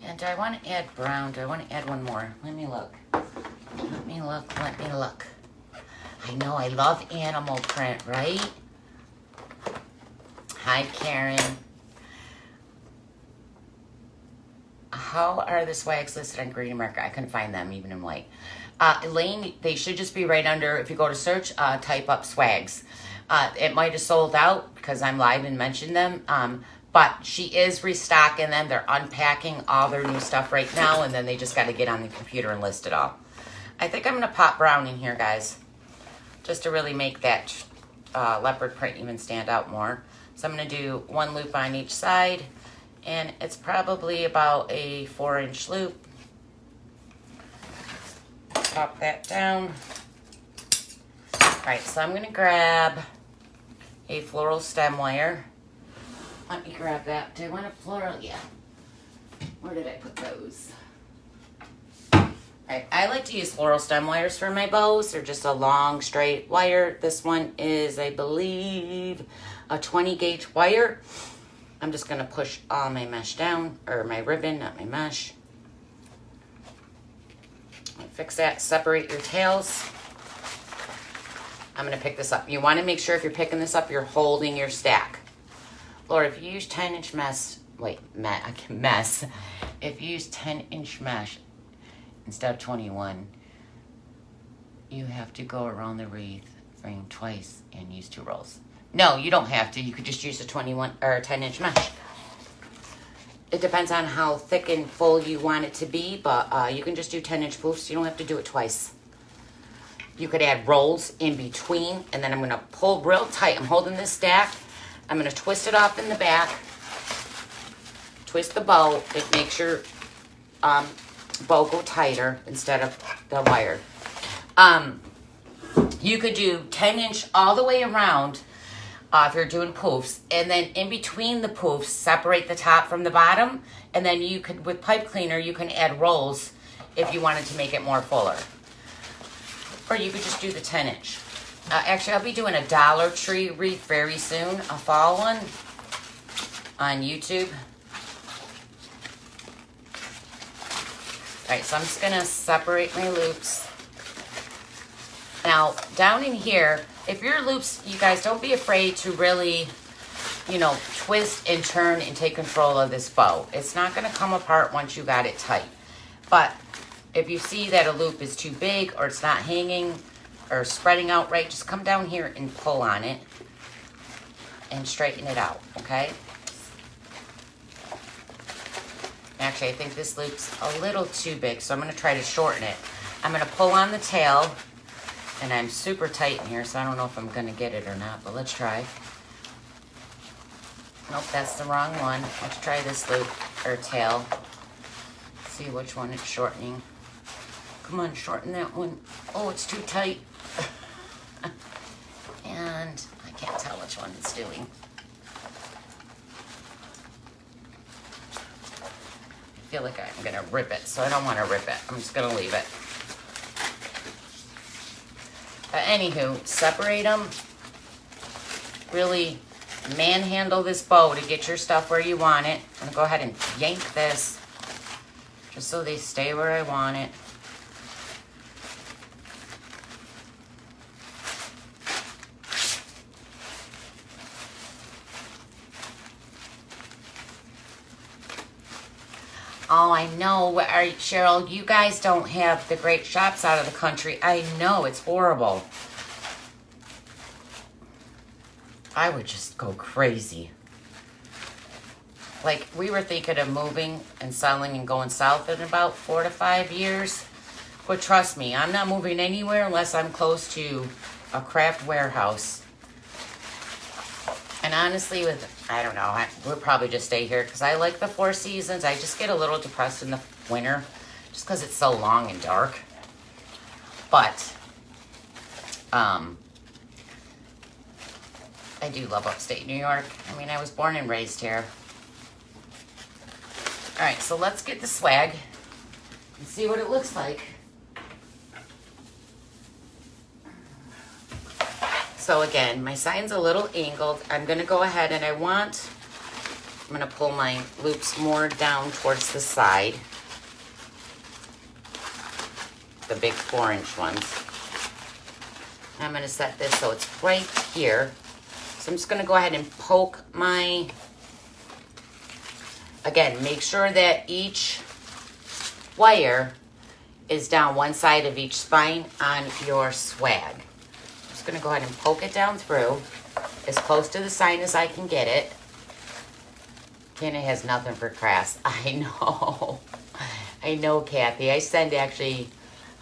And do I want to add brown? Do I want to add one more? Let me look. Let me look. I know, I love animal print, right? Hi, Karen. How are the swags listed on Greedy Market? I couldn't find them even in white. Elaine, they should just be right under, if you go to search, type up swags. It might have sold out because I'm live and mentioned them, but she is restocking them. They're unpacking all their new stuff right now, and then they just got to get on the computer and list it all. I think I'm going to pop brown in here, guys, just to really make that leopard print even stand out more. So I'm going to do 1 loop on each side, and it's probably about a 4-inch loop. Pop that down. Alright, so I'm going to grab a floral stem wire. Let me grab that. Do I want a floral? Yeah. Where did I put those? Alright, I like to use floral stem wires for my bows. They're just a long, straight wire. This one is, I believe, a 20 gauge wire. I'm just going to push all my mesh down, or my ribbon, not my mesh. Fix that, separate your tails. I'm going to pick this up. You want to make sure if you're picking this up, you're holding your stack. Laura, if you use 10-inch mesh, if you use 10-inch mesh instead of 21, you have to go around the wreath frame twice and use 2 rolls. No, you don't have to. You could just use a 21 or 10-inch mesh. It depends on how thick and full you want it to be, but you can just do 10-inch poofs. You don't have to do it twice. You could add rolls in between, and then I'm gonna pull real tight. I'm holding this stack. I'm gonna twist it off in the back. Twist the bow. It makes your bow go tighter instead of the wire. You could do 10-inch all the way around if you're doing poofs, and then in between the poofs, separate the top from the bottom, and then you could, with pipe cleaner, you can add rolls if you wanted to make it more fuller. Or you could just do the 10-inch. Actually, I'll be doing a Dollar Tree wreath very soon, a fall one on YouTube. All right, so I'm just gonna separate my loops. Now, down in here, if your loops, you guys, don't be afraid to really, you know, twist and turn and take control of this bow. It's not gonna come apart once you got it tight. But if you see that a loop is too big or it's not hanging or spreading out right, just come down here and pull on it and straighten it out, okay? Actually, I think this loop's a little too big, so I'm gonna try to shorten it. I'm gonna pull on the tail, and I'm super tight in here, so I don't know if I'm gonna get it or not, but let's try. Nope, that's the wrong one. Let's try this loop, or tail. See which one it's shortening. Come on, shorten that one. Oh, it's too tight. And I can't tell which one it's doing. I feel like I'm gonna rip it, so I don't wanna rip it. I'm just gonna leave it. But anywho, separate them. Really manhandle this bow to get your stuff where you want it. I'm gonna go ahead and yank this just so they stay where I want it. Oh, I know, Cheryl, you guys don't have the great shops out of the country. I know, it's horrible. I would just go crazy. Like, we were thinking of moving and selling and going south in about 4 to 5 years. But trust me, I'm not moving anywhere unless I'm close to a craft warehouse. And honestly, I don't know, we'll probably just stay here because I like the 4 seasons. I just get a little depressed in the winter just because it's so long and dark. But, I do love upstate New York. I mean, I was born and raised here. All right, so let's get the swag and see what it looks like. So again, my sign's a little angled. I'm gonna go ahead and I'm gonna pull my loops more down towards the side. The big 4-inch ones. I'm gonna set this so it's right here. So I'm just gonna go ahead and poke my, again, make sure that each wire is down one side of each spine on your swag. Going to go ahead and poke it down through as close to the sign as I can get it. Kenna has nothing for crafts. I know, Kathy. I send actually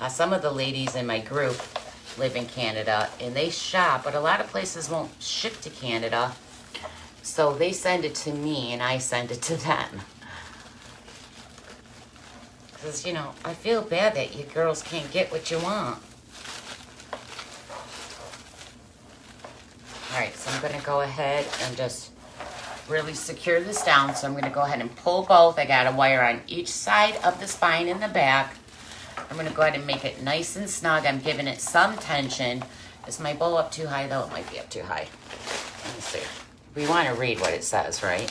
some of the ladies in my group live in Canada and they shop, but a lot of places won't ship to Canada, so they send it to me and I send it to them. Because, you know, I feel bad that you girls can't get what you want. All right, so I'm going to go ahead and just really secure this down. So I'm going to go ahead and pull both. I got a wire on each side of the spine in the back. I'm going to go ahead and make it nice and snug. I'm giving it some tension. Is my bow up too high, though? It might be up too high. Let me see. We want to read what it says, right?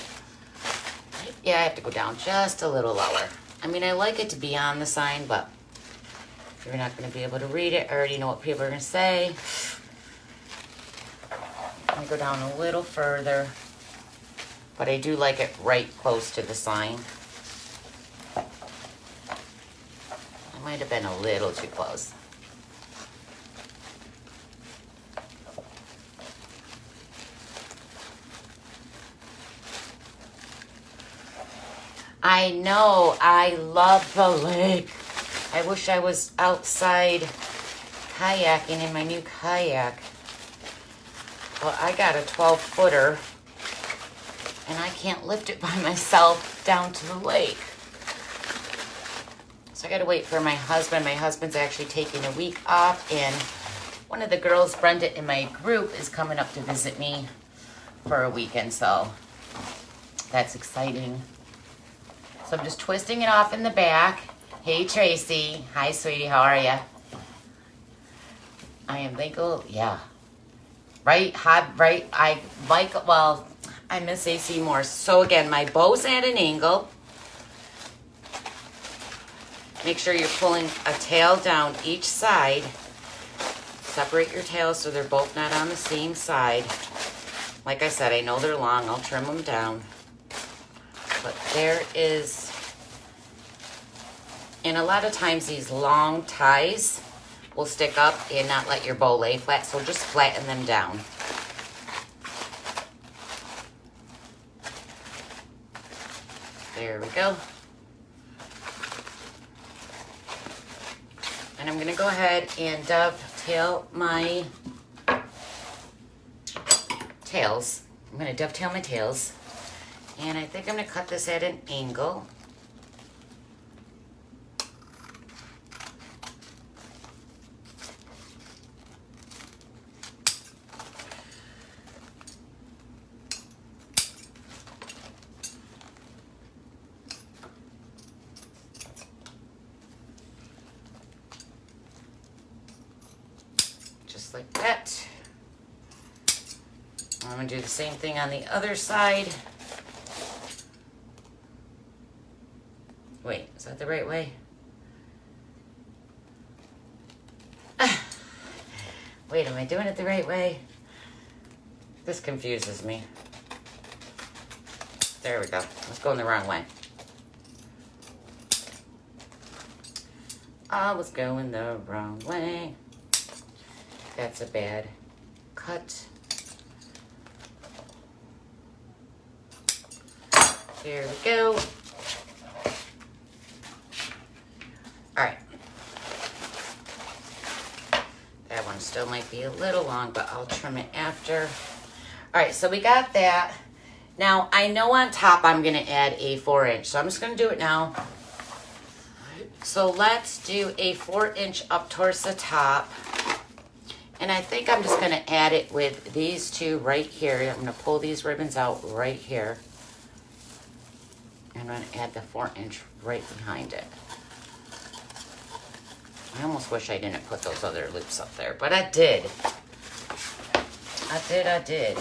Yeah, I have to go down just a little lower. I mean, I like it to be on the sign, but you're not going to be able to read it. I already know what people are going to say. I'm going to go down a little further, but I do like it right close to the sign. I might have been a little too close. I know, I love the lake. I wish I was outside kayaking in my new kayak. Well, I got a 12-footer, and I can't lift it by myself down to the lake. So I got to wait for my husband. My husband's actually taking a week off, and one of the girls, Brenda, in my group is coming up to visit me for a weekend, so that's exciting. So I'm just twisting it off in the back. Hey, Tracy. Hi, sweetie. How are you? I am thankful. Yeah. Right? Hot, right? I like, well, I miss AC more. So again, my bow's at an angle. Make sure you're pulling a tail down each side. Separate your tails so they're both not on the same side. Like I said, I know they're long. I'll trim them down. But there is, and a lot of times these long ties will stick up and not let your bow lay flat, so just flatten them down. There we go. And I'm gonna go ahead and dovetail my tails. I'm gonna dovetail my tails. And I think I'm gonna cut this at an angle. Just like that. I'm gonna do the same thing on the other side. Wait, is that the right way? Wait, am I doing it the right way? This confuses me. There we go. Let's go in the wrong way. I was going the wrong way. That's a bad cut. There we go. All right. That one still might be a little long, but I'll trim it after. All right, so we got that. Now, I know on top I'm going to add a 4-inch, so I'm just going to do it now. So let's do a 4-inch up towards the top. And I think I'm just going to add it with these two right here. I'm going to pull these ribbons out right here. And I'm going to add the 4-inch right behind it. I almost wish I didn't put those other loops up there, but I did. I did.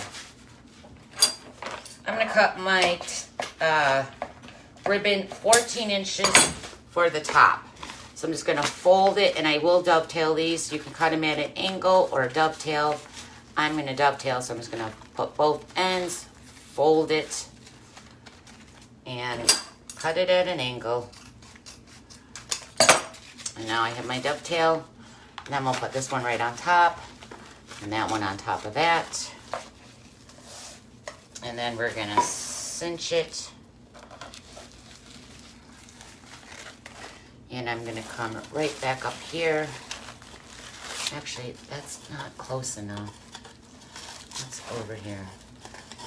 I'm going to cut my ribbon 14 inches for the top. So I'm just going to fold it, and I will dovetail these. You can cut them at an angle or a dovetail. I'm going to dovetail, so I'm just going to put both ends, fold it, and cut it at an angle. And now I have my dovetail. And then we'll put this one right on top, and that one on top of that. And then we're going to cinch it. And I'm going to come right back up here. Actually, that's not close enough. What's over here?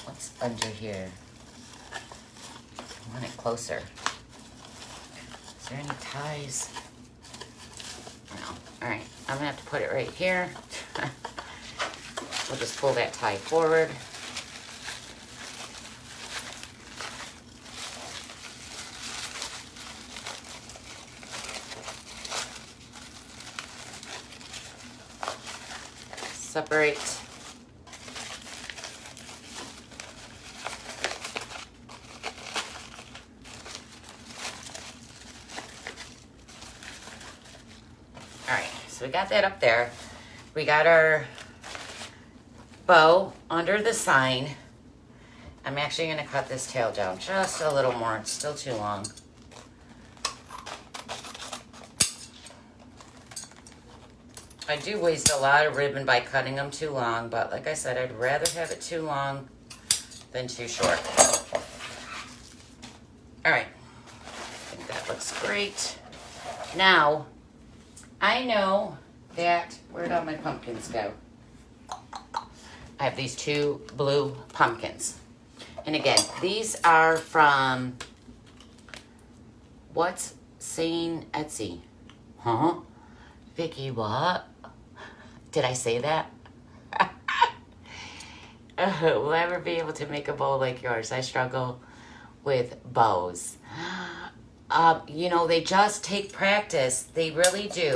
What's under here? I want it closer. Is there any ties? No. All right. I'm going to have to put it right here. We'll just pull that tie forward. Separate. All right, so we got that up there. We got our bow under the sign. I'm actually going to cut this tail down just a little more. It's still too long. I do waste a lot of ribbon by cutting them too long, but like I said, I'd rather have it too long than too short. All right, I think that looks great. Now, I know that, where'd all my pumpkins go? I have these 2 blue pumpkins. And again, these are from, what's saying Etsy? Huh? Vicky, what? Did I say that? Will I ever be able to make a bow like yours? I struggle with bows. You know, they just take practice. They really do.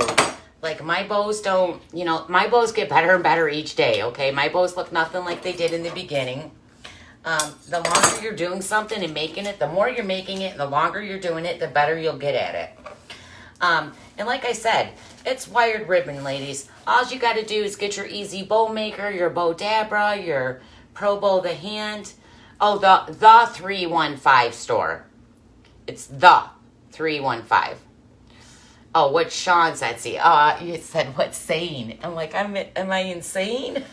Like, my bows don't, you know, my bows get better and better each day, okay? My bows look nothing like they did in the beginning. The longer you're doing something and making it, the more you're making it, and the longer you're doing it, the better you'll get at it. And like I said, it's wired ribbon, ladies. All you got to do is get your Easy Bow Maker, your Bow Dabra, your Pro Bow the Hand. Oh, the 315 store. It's the 315. Oh, what Sean's Etsy? Oh, you said, what's saying? I'm like, am I insane?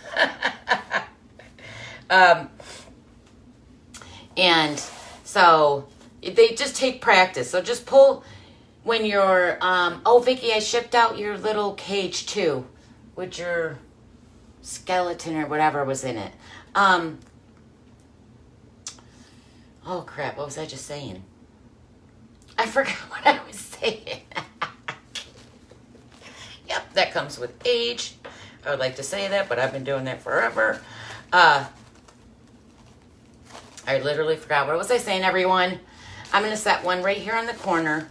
And so they just take practice. So just pull when you're, oh, Vicky, I shipped out your little cage too with your skeleton or whatever was in it. Oh crap, what was I just saying? I forgot what I was saying. Yep, that comes with age. I would like to say that, but I've been doing that forever. I literally forgot. What was I saying, everyone? I'm going to set one right here on the corner.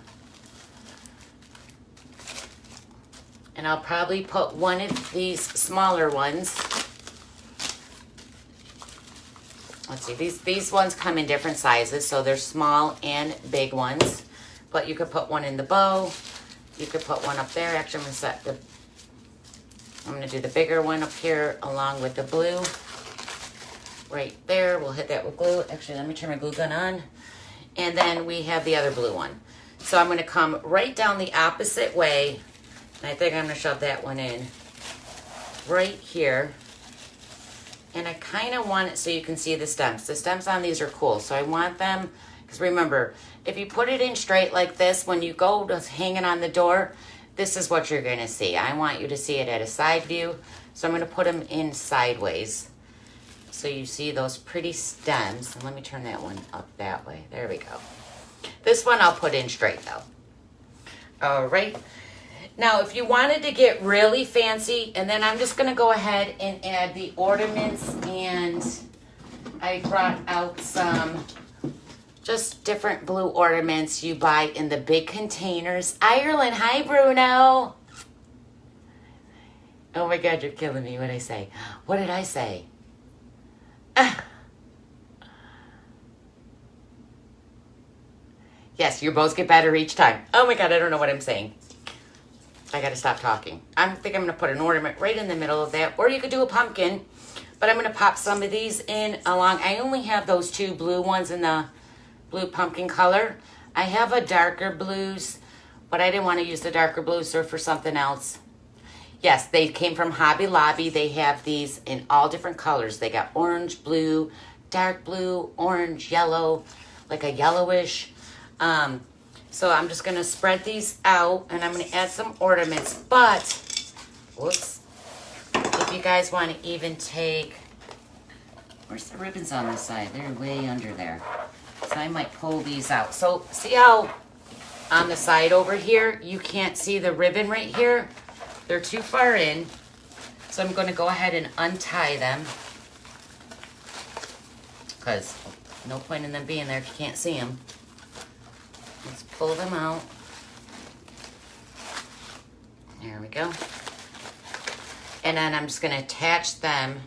And I'll probably put one of these smaller ones. Let's see. These ones come in different sizes, so they're small and big ones. But you could put one in the bow. You could put one up there. Actually, I'm going to do the bigger one up here along with the blue. Right there. We'll hit that with glue. Actually, let me turn my glue gun on. And then we have the other blue one. So I'm going to come right down the opposite way. And I think I'm going to shove that one in right here. And I kind of want it so you can see the stems. The stems on these are cool. So I want them, because remember, if you put it in straight like this, when you go to hang it on the door, this is what you're going to see. I want you to see it at a side view. So I'm going to put them in sideways. So you see those pretty stems. And let me turn that one up that way. There we go. This one I'll put in straight though. All right. Now, if you wanted to get really fancy, and then I'm just going to go ahead and add the ornaments, and I brought out some just different blue ornaments you buy in the big containers. Ireland, hi Bruno. Oh my God, you're killing me. What did I say? What did I say? Yes, your bows get better each time. Oh my God, I don't know what I'm saying. I gotta stop talking. I think I'm gonna put an ornament right in the middle of that, or you could do a pumpkin, but I'm gonna pop some of these in along. I only have those 2 blue ones in the blue pumpkin color. I have a darker blues, but I didn't want to use the darker blues or for something else. Yes, they came from Hobby Lobby. They have these in all different colors. They got orange, blue, dark blue, orange, yellow, like a yellowish. So I'm just going to spread these out, and I'm going to add some ornaments. But, whoops, if you guys want to even take, where's the ribbons on this side? They're way under there. So I might pull these out. So see how on the side over here, you can't see the ribbon right here? They're too far in. So I'm going to go ahead and untie them, because no point in them being there if you can't see them. Let's pull them out. There we go. And then I'm just going to attach them.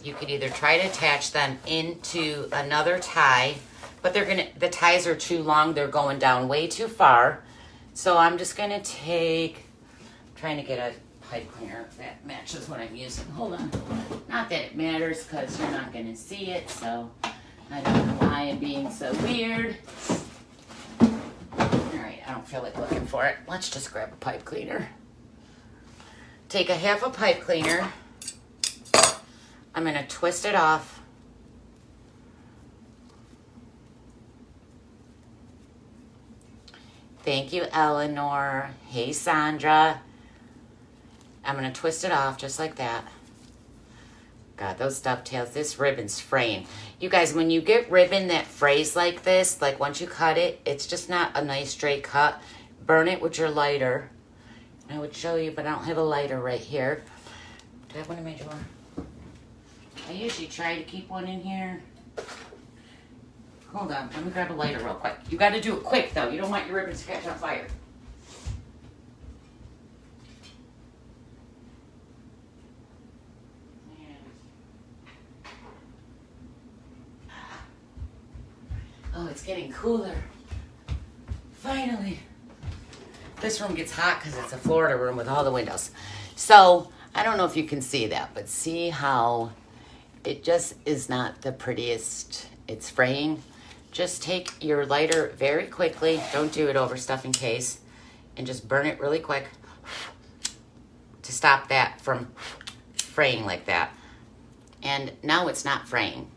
You could either try to attach them into another tie, but the ties are too long. They're going down way too far. So I'm just going to take, I'm trying to get a pipe cleaner that matches what I'm using. Hold on. Not that it matters, because you're not going to see it, so I don't know why I'm being so weird. Alright, I don't feel like looking for it. Let's just grab a pipe cleaner. Take a half a pipe cleaner. I'm going to twist it off. Thank you, Eleanor. Hey, Sandra. I'm going to twist it off just like that. God, those dovetails, this ribbon's fraying. You guys, when you get ribbon that frays like this, like once you cut it, it's just not a nice straight cut. Burn it with your lighter. I would show you, but I don't have a lighter right here. Do I have one in my drawer? I usually try to keep one in here. Hold on, let me grab a lighter real quick. You got to do it quick, though. You don't want your ribbons to catch on fire. Oh, it's getting cooler. Finally. This room gets hot because it's a Florida room with all the windows. So, I don't know if you can see that, but see how it just is not the prettiest. It's fraying. Just take your lighter very quickly. Don't do it over stuff in case. And just burn it really quick to stop that from fraying like that. And now it's not fraying.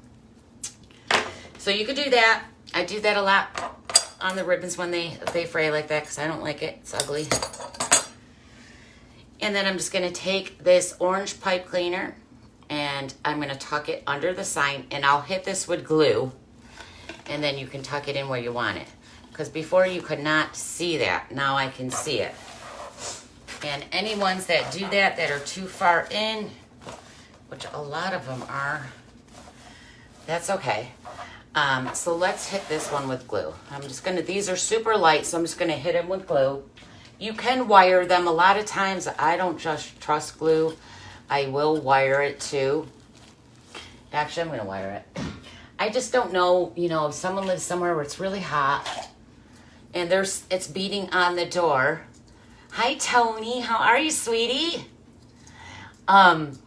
So you could do that. I do that a lot on the ribbons when they fray like that because I don't like it. It's ugly. And then I'm just going to take this orange pipe cleaner and I'm going to tuck it under the sign and I'll hit this with glue and then you can tuck it in where you want it. Because before you could not see that. Now I can see it. And any ones that do that are too far in, which a lot of them are, that's okay. So let's hit this one with glue. I'm just gonna, these are super light, so I'm just gonna hit them with glue. You can wire them. A lot of times I don't just trust glue. I will wire it too. Actually, I'm gonna wire it. I just don't know, you know, if someone lives somewhere where it's really hot and it's beating on the door. Hi, Tony, how are you, sweetie? If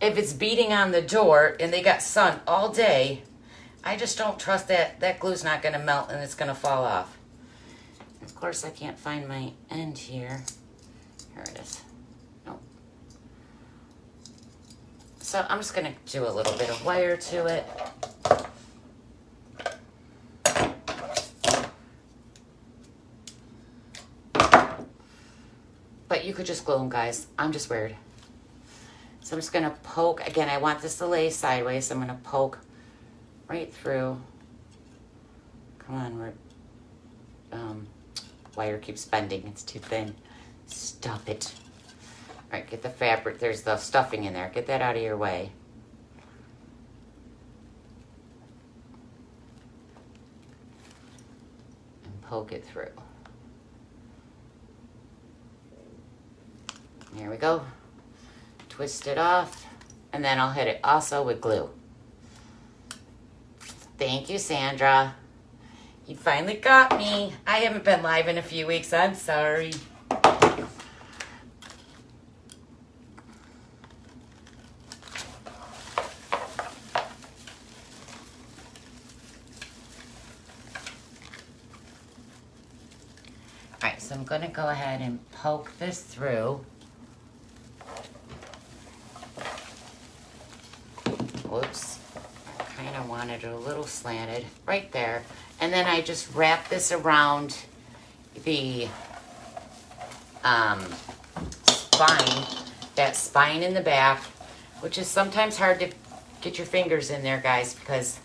it's beating on the door and they got sun all day, I just don't trust that glue's not going to melt and it's going to fall off. Of course, I can't find my end here. Here it is. Nope. So I'm just going to do a little bit of wire to it. But you could just glue them, guys. I'm just weird. So I'm just going to poke. Again, I want this to lay sideways, so I'm going to poke right through. Come on, wire keeps bending. It's too thin. Stop it. All right, get the fabric. There's the stuffing in there. Get that out of your way. And poke it through. There we go. Twist it off. And then I'll hit it also with glue. Thank you, Sandra. You finally got me. I haven't been live in a few weeks. I'm sorry. All right, so I'm going to go ahead and poke this through. Whoops. Kind of wanted it a little slanted right there, and then I just wrap this around the spine, that spine in the back, which is sometimes hard to get your fingers in there, guys, because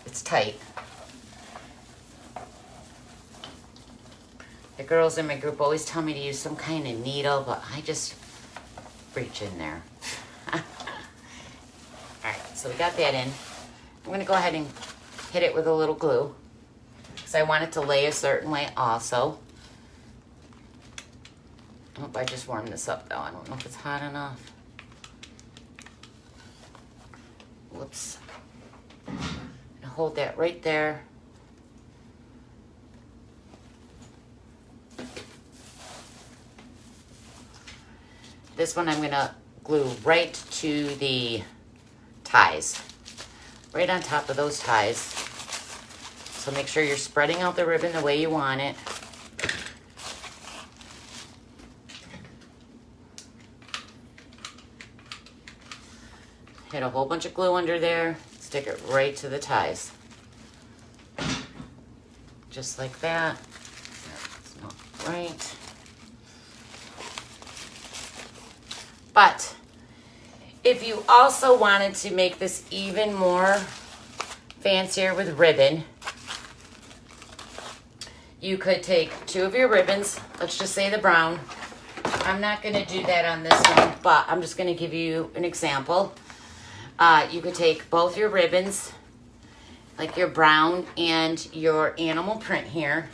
it's tight. The girls in my group always tell me to use some kind of needle, but I just reach in there. All right, so we got that in. I'm going to go ahead and hit it with a little glue because I want it to lay a certain way also. I hope I just warmed this up though. I don't know if it's hot enough. Whoops. I'm going to hold that right there. This one I'm going to glue right to the ties. Right on top of those ties. So make sure you're spreading out the ribbon the way you want it. Hit a whole bunch of glue under there. Stick it right to the ties. Just like that. There right. But if you also wanted to make this even more fancier with ribbon, you could take 2 of your ribbons, let's just say the brown. I'm not going to do that on this one, but I'm just going to give you an example. You could take both your ribbons, like your brown and your animal print here,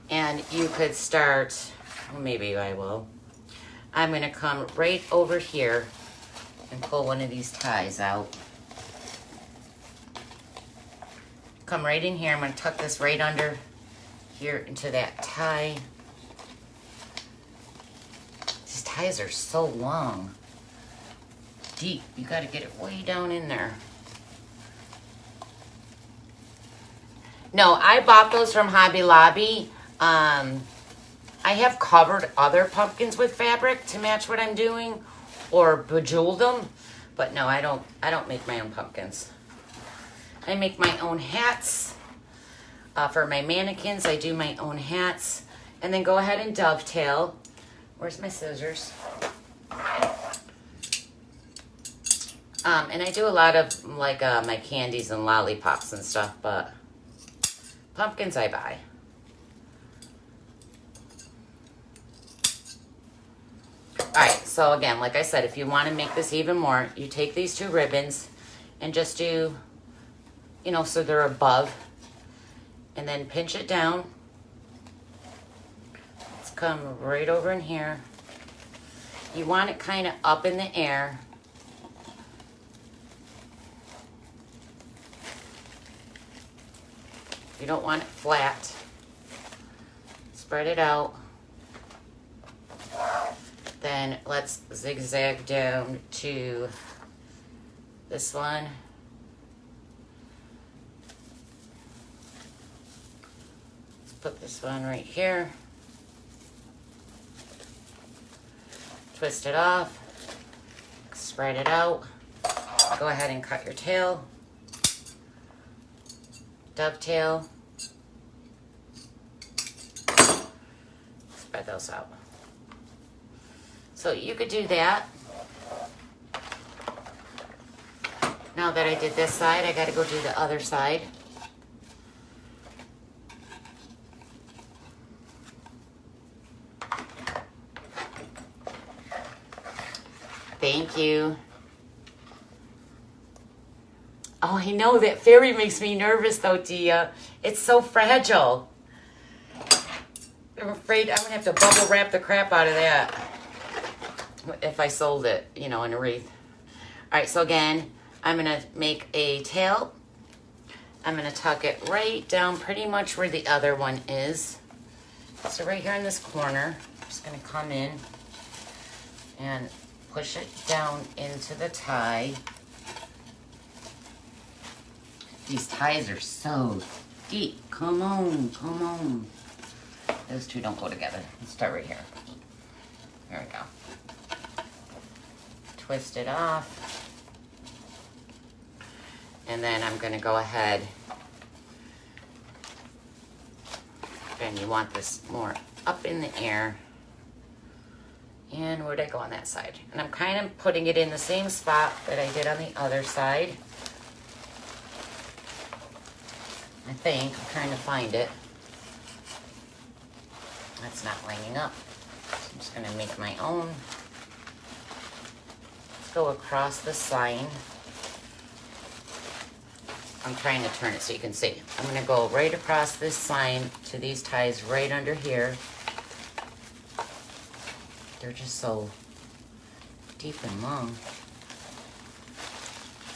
and you could start, well, maybe I will. I'm going to come right over here and pull one of these ties out. Come right in here. I'm going to tuck this right under here into that tie. These ties are so long. Deep. You got to get it way down in there. No, I bought those from Hobby Lobby. I have covered other pumpkins with fabric to match what I'm doing, or bejeweled them, but no, I don't make my own pumpkins. I make my own hats. For my mannequins, I do my own hats, and then go ahead and dovetail. Where's my scissors? And I do a lot of like my candies and lollipops and stuff, but pumpkins I buy. Alright, so again, like I said, if you want to make this even more, you take these 2 ribbons and just do, you know, so they're above, and then pinch it down. Let's come right over in here. You want it kind of up in the air. You don't want it flat. Spread it out. Then let's zigzag down to this one. Let's put this one right here. Twist it off. Spread it out. Go ahead and cut your tail. Dovetail. Spread those out. So you could do that. Now that I did this side, I got to go do the other side. Thank you. Oh, I know that fairy makes me nervous though, Dia. It's so fragile. I'm afraid I'm going to have to bubble wrap the crap out of that if I sold it, you know, in a wreath. All right, so again, I'm going to make a tail. I'm going to tuck it right down pretty much where the other one is. So right here in this corner, I'm just going to come in and push it down into the tie. These ties are so deep. Come on, come on. Those 2 don't go together. Let's start right here. There we go. Twist it off. And then I'm going to go ahead. And you want this more up in the air. And where'd I go on that side? And I'm kind of putting it in the same spot that I did on the other side. I think. I'm trying to find it. That's not lining up. So I'm just going to make my own. Let's go across the sign. I'm trying to turn it so you can see. I'm going to go right across this sign to these ties right under here. They're just so deep and long.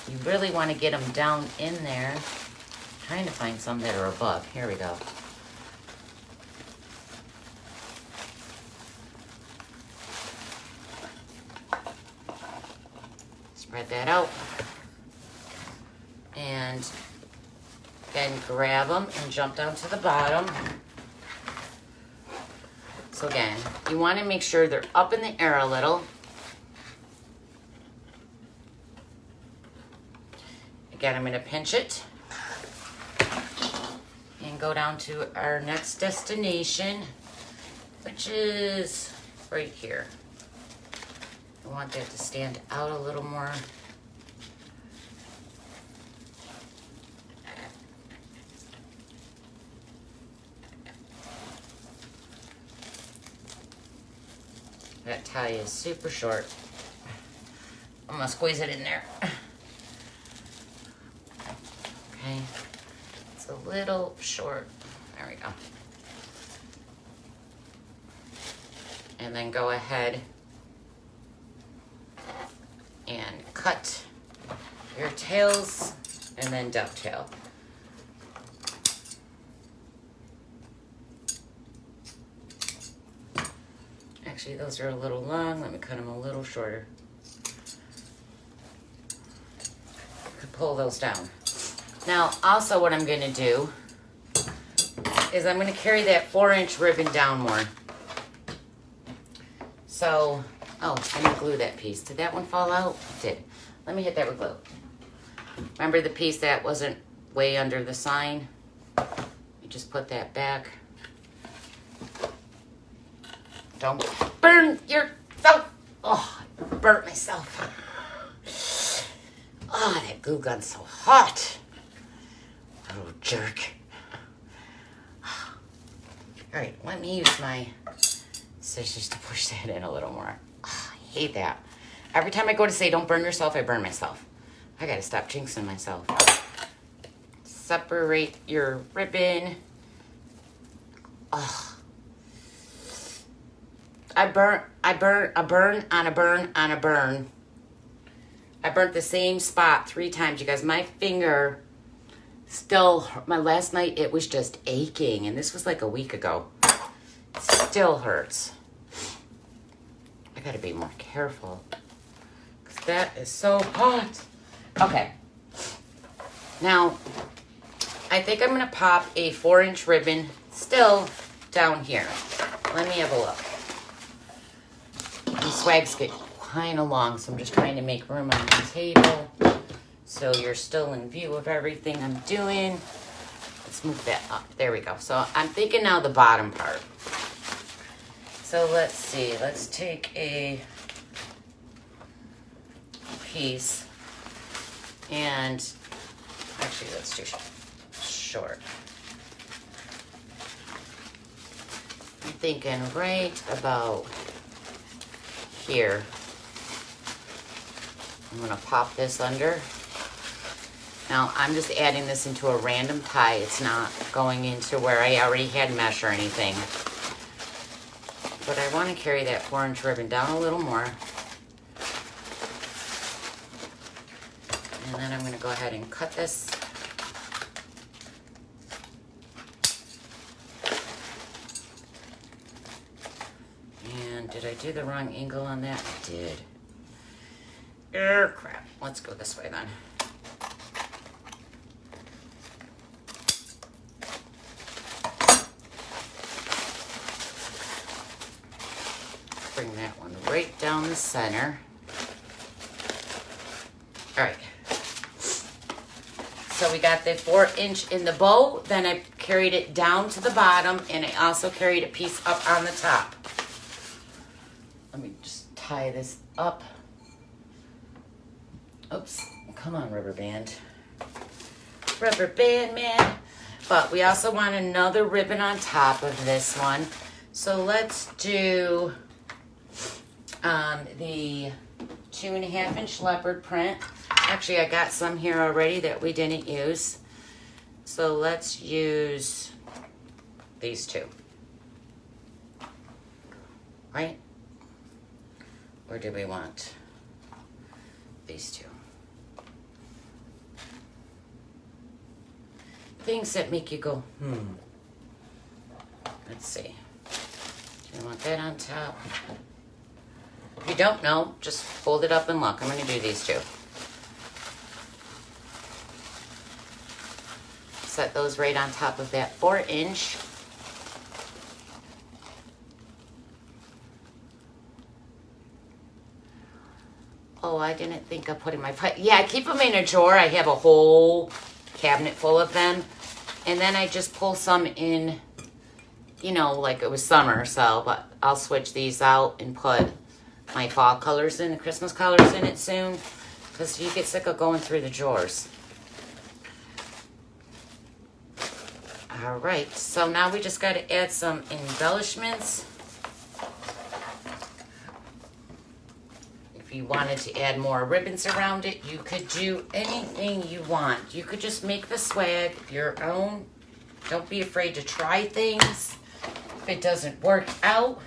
You really want to get them down in there. I'm trying to find some that are above. Here we go. Spread that out. And then grab them and jump down to the bottom. So again, you want to make sure they're up in the air a little. Again, I'm going to pinch it and go down to our next destination, which is right here. I want that to stand out a little more. That tie is super short. I'm gonna squeeze it in there. Okay, it's a little short. There we go. And then go ahead and cut your tails and then dovetail. Actually, those are a little long. Let me cut them a little shorter. Could pull those down. Now, also what I'm going to do is I'm going to carry that 4-inch ribbon down more. So, oh, I didn't glue that piece. Did that one fall out? It did. Let me hit that with glue. Remember the piece that wasn't way under the sign? You just put that back. Don't burn yourself. Oh, I burnt myself. Oh, that glue gun's so hot. Little jerk. All right, let me use my scissors to push that in a little more. Oh, I hate that. Every time I go to say don't burn yourself, I burn myself. I gotta stop jinxing myself. Separate your ribbon. Oh. I burn on a burn. I burnt the same spot 3 times, you guys. My finger still, my last night, it was just aching. And this was like a week ago. It still hurts. I gotta be more careful. Because that is so hot. Okay. Now, I think I'm going to pop a 4-inch ribbon still down here. Let me have a look. These swags get kind of long, so I'm just trying to make room on the table so you're still in view of everything I'm doing. Let's move that up. There we go. So I'm thinking now the bottom part. So let's see. Let's take a piece and actually let's do short. I'm thinking right about here. I'm going to pop this under. Now I'm just adding this into a random tie. It's not going into where I already had mesh or anything. But I want to carry that 4-inch ribbon down a little more. And then I'm going to go ahead and cut this. And did I do the wrong angle on that? I did. Crap. Let's go this way then. Bring that one right down the center. All right. So we got the 4-inch in the bow, then I carried it down to the bottom, and I also carried a piece up on the top. Let me just tie this up. Oops, come on, rubber band. Rubber band, man. But we also want another ribbon on top of this one. So let's do the 2.5-inch leopard print. Actually, I got some here already that we didn't use. So let's use these two. Right? Or do we want these two? Things that make you go, Let's see. Do you want that on top? If you don't know, just fold it up and look. I'm going to do these two. Set those right on top of that 4-inch. Oh, I didn't think of putting my... Yeah, I keep them in a drawer. I have a whole cabinet full of them. And then I just pull some in, you know, like it was summer, so, but I'll switch these out and put my fall colors in, the Christmas colors in it soon, because you get sick of going through the drawers. All right, so now we just got to add some embellishments. If you wanted to add more ribbons around it, you could do anything you want. You could just make the swag your own. Don't be afraid to try things. If it doesn't work out,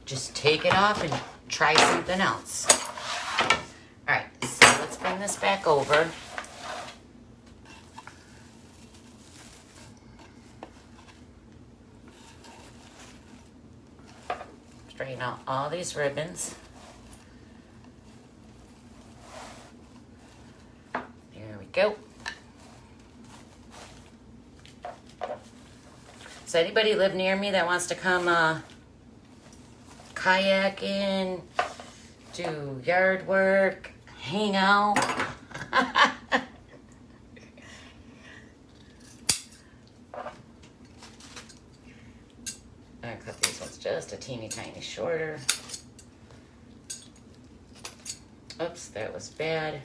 just take it off and try something else. All right, so let's bring this back over. Straighten out all these ribbons. There we go. Does anybody live near me that wants to come kayaking, do yard work, hang out? I cut these ones just a teeny tiny shorter. Oops, that was bad.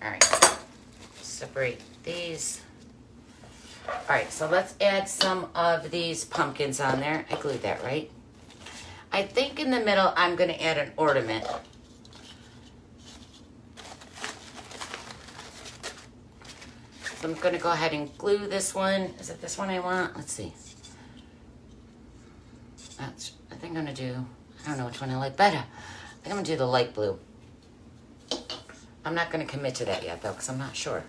All right, separate these. All right, so let's add some of these pumpkins on there. I glued that, right? I think in the middle, I'm gonna add an ornament. So I'm gonna go ahead and glue this one. Is it this one I want? Let's see. I think I'm gonna do, I don't know which one I like better. I think I'm gonna do the light blue. I'm not gonna commit to that yet though, because I'm not sure.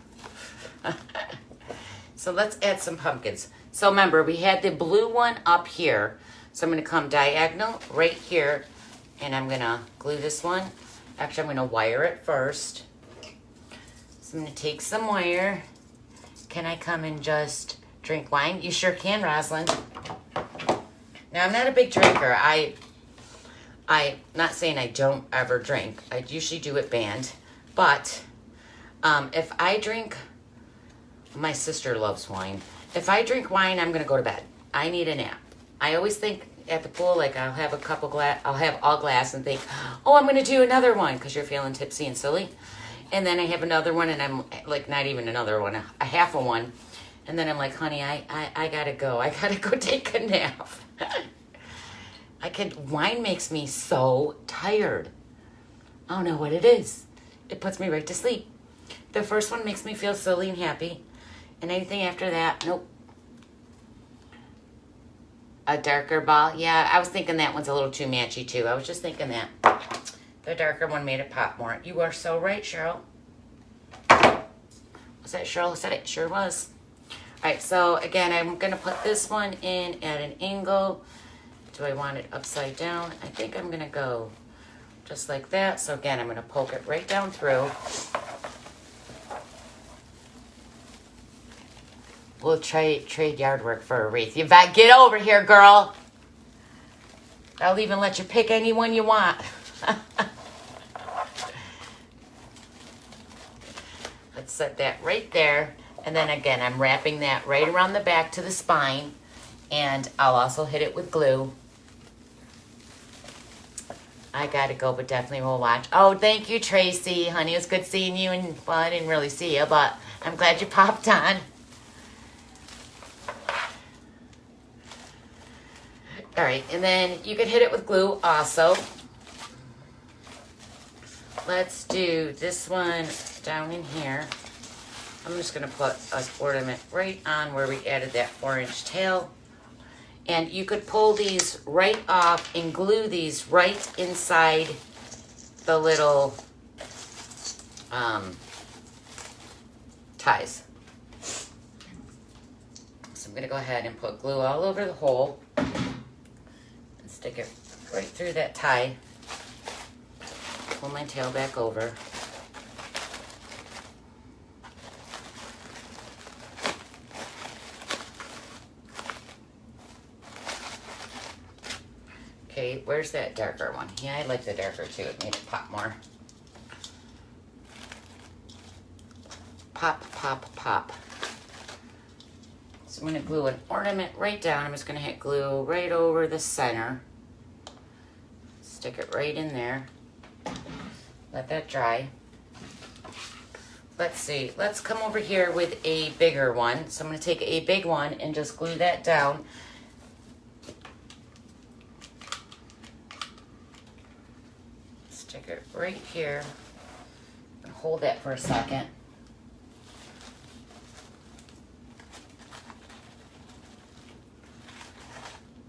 So let's add some pumpkins. So remember, we had the blue one up here. So I'm gonna come diagonal right here, and I'm gonna glue this one. Actually, I'm gonna wire it first. So I'm gonna take some wire. Can I come and just drink wine? You sure can, Rosalind. Now, I'm not a big drinker. I'm not saying I don't ever drink. I usually do it band. But if I drink, my sister loves wine. If I drink wine, I'm gonna go to bed. I need a nap. I always think at the pool, like I'll have a couple glass, I'll have all glass and think, oh, I'm gonna do another one because you're feeling tipsy and silly. And then I have another one and I'm like, not even another one, a half of one. And then I'm like, honey, I gotta go. I gotta go take a nap. Wine makes me so tired. I don't know what it is. It puts me right to sleep. The first one makes me feel silly and happy. And anything after that, nope. A darker ball. Yeah, I was thinking that one's a little too matchy too. I was just thinking that. The darker one made it pop more. You are so right, Cheryl. Was that Cheryl who said it? Sure was. All right, so again, I'm going to put this one in at an angle. Do I want it upside down? I think I'm going to go just like that. So again, I'm going to poke it right down through. We'll trade yard work for a wreath. Yvette, get over here, girl. I'll even let you pick any one you want. Let's set that right there. And then again, I'm wrapping that right around the back to the spine. And I'll also hit it with glue. I gotta go, but definitely will watch. Oh, thank you, Tracy. Honey, it was good seeing you. And well, I didn't really see you, but I'm glad you popped on. All right, and then you could hit it with glue also. Let's do this one down in here. I'm just gonna put an ornament right on where we added that 4-inch tail. And you could pull these right off and glue these right inside the little ties. So I'm gonna go ahead and put glue all over the hole. Stick it right through that tie. Pull my tail back over. Okay, where's that darker one? Yeah, I like the darker too. It made it pop more. Pop, pop, pop. So I'm going to glue an ornament right down. I'm just going to hit glue right over the center. Stick it right in there. Let that dry. Let's see. Let's come over here with a bigger one. So I'm going to take a big one and just glue that down. Stick it right here. And hold that for a second.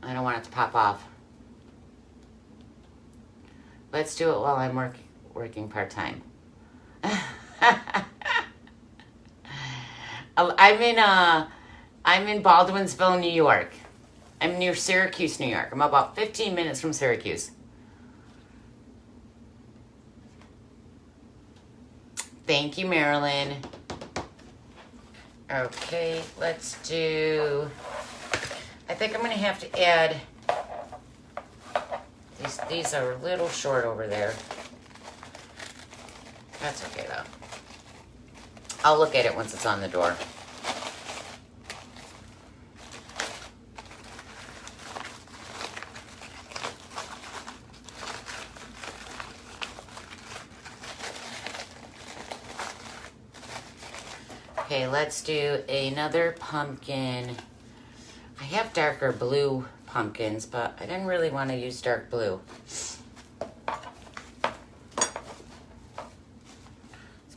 I don't want it to pop off. Let's do it while I'm working part-time. I'm in Baldwinsville, New York. I'm near Syracuse, New York. I'm about 15 minutes from Syracuse. Thank you, Marilyn. Okay, let's do... I think I'm going to have to add... These are a little short over there. That's okay, though. I'll look at it once it's on the door. Okay, let's do another pumpkin. I have darker blue pumpkins, but I didn't really want to use dark blue. Let's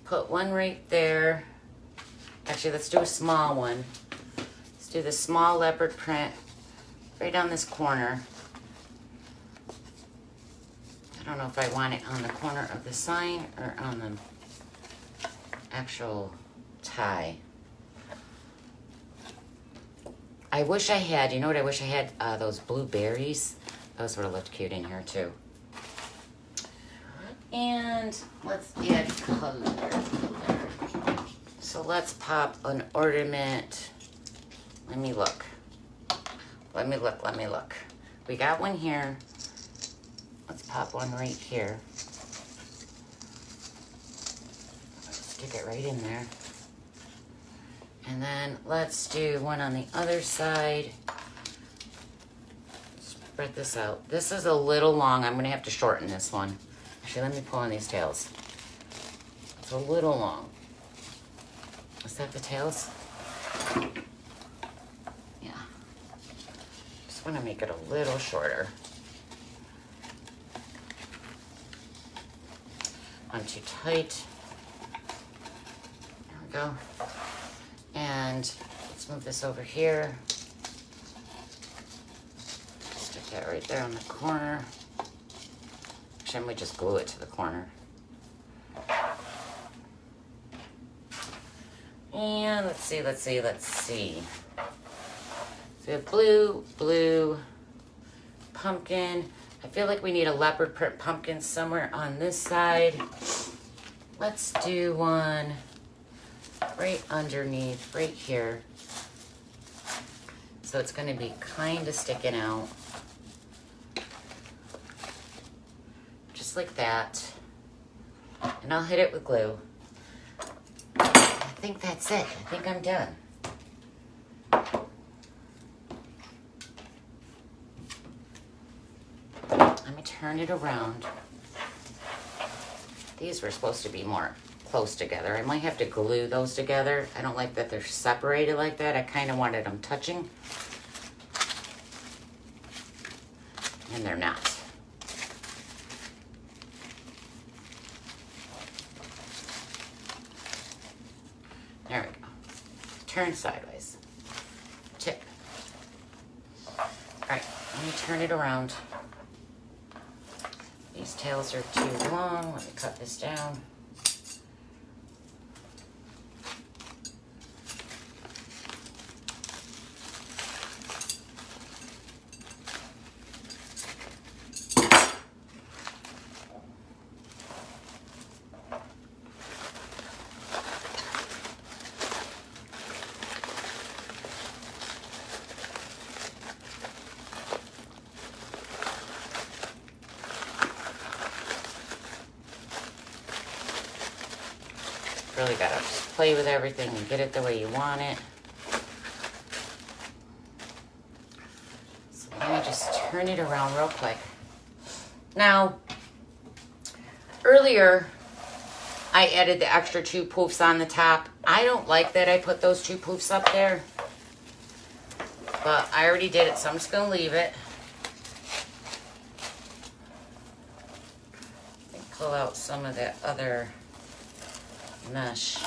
put one right there. Actually, let's do a small one. Let's do the small leopard print right on this corner. I don't know if I want it on the corner of the sign or on the actual tie. I wish I had, you know what I wish I had? Those blueberries. Those would have looked cute in here too. And let's add color. So let's pop an ornament. Let me look. Let me look. We got one here. Let's pop one right here. Stick it right in there. And then let's do one on the other side. Spread this out. This is a little long. I'm going to have to shorten this one. Actually, let me pull on these tails. It's a little long. Is that the tails? Yeah. Just want to make it a little shorter. Not too tight. There we go. And let's move this over here. Stick that right there on the corner. Actually, I might just glue it to the corner. And let's see. So we have blue, pumpkin. I feel like we need a leopard print pumpkin somewhere on this side. Let's do one right underneath, right here. So it's going to be kind of sticking out. Just like that. And I'll hit it with glue. I think that's it. I think I'm done. Let me turn it around. These were supposed to be more close together. I might have to glue those together. I don't like that they're separated like that. I kind of wanted them touching. And they're not. There we go. Turn sideways. Tip. All right, let me turn it around. These tails are too long. Let me cut this down. Really gotta just play with everything and get it the way you want it. Let me just turn it around real quick. Now, earlier, I added the extra 2 poofs on the top. I don't like that I put those 2 poofs up there. But I already did it, so I'm just going to leave it. And pull out some of that other mesh.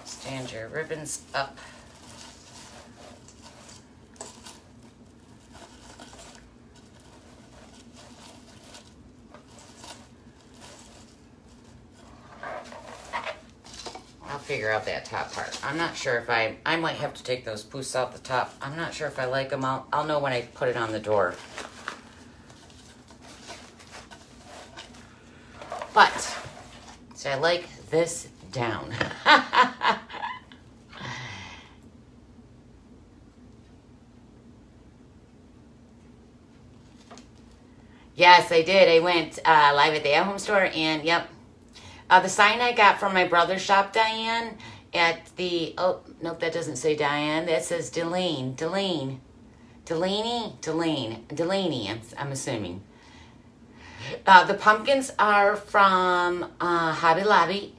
Stand your ribbons up. I'll figure out that top part. I'm not sure if I might have to take those poofs off the top. I'm not sure if I like them. I'll know when I put it on the door. But, so I like this down. Yes, I did. I went live at the at-home store, and yep. The sign I got from my brother's shop, Diane, at the, oh, nope, that doesn't say Diane. That says Delaney, I'm assuming. The pumpkins are from Hobby Lobby.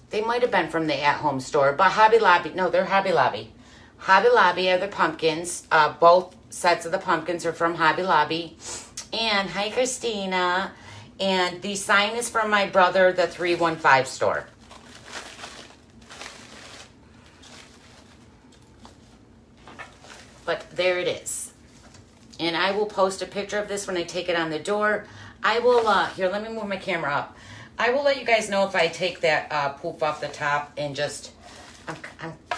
They might have been from the at-home store, but Hobby Lobby, no, they're Hobby Lobby. Hobby Lobby are the pumpkins. Both sets of the pumpkins are from Hobby Lobby. And hi, Christina. And the sign is from my brother, the 315 store. But there it is. And I will post a picture of this when I take it on the door. I will, here, let me move my camera up. I will let you guys know if I take that poof off the top and just, I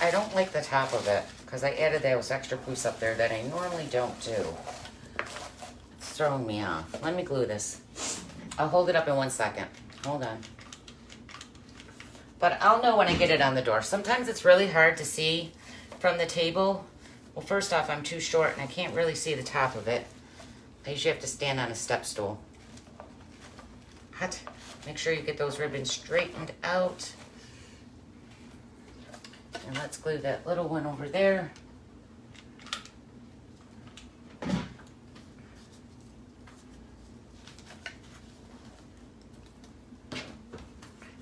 don't like the top of it because I added those extra poofs up there that I normally don't do. It's throwing me off. Let me glue this. I'll hold it up in 1 second. Hold on. But I'll know when I get it on the door. Sometimes it's really hard to see from the table. Well, first off, I'm too short and I can't really see the top of it. I usually have to stand on a step stool. Hot. Make sure you get those ribbons straightened out. And let's glue that little one over there.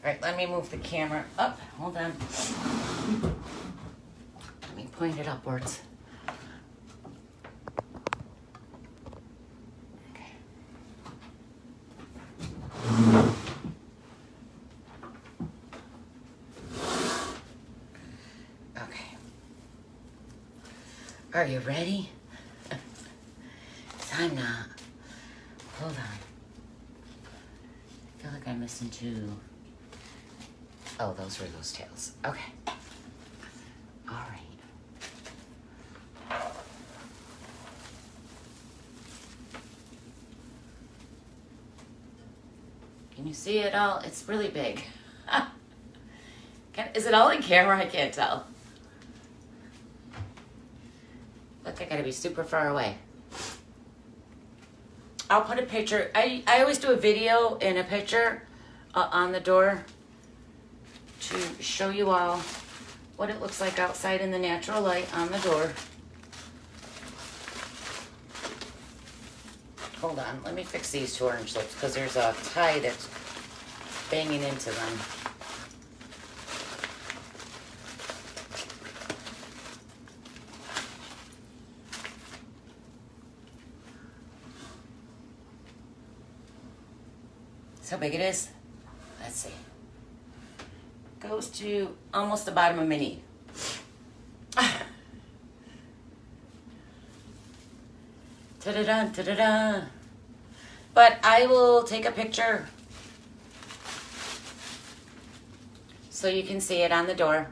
All right, let me move the camera up. Hold on. Let me point it upwards. Okay. Okay. Are you ready? 'Cause I'm not. Hold on. I feel like I'm missing 2. Oh, those were those tails. Okay. All right. Can you see it all? It's really big. Is it all in camera? I can't tell. Look, I gotta be super far away. I'll put a picture. I always do a video and a picture on the door to show you all what it looks like outside in the natural light on the door. Hold on, let me fix these 2 orange lips because there's a tie that's banging into them. See how big it is? Let's see. Goes to almost the bottom of my knee. Ta-da-da, ta-da-da. But I will take a picture so you can see it on the door.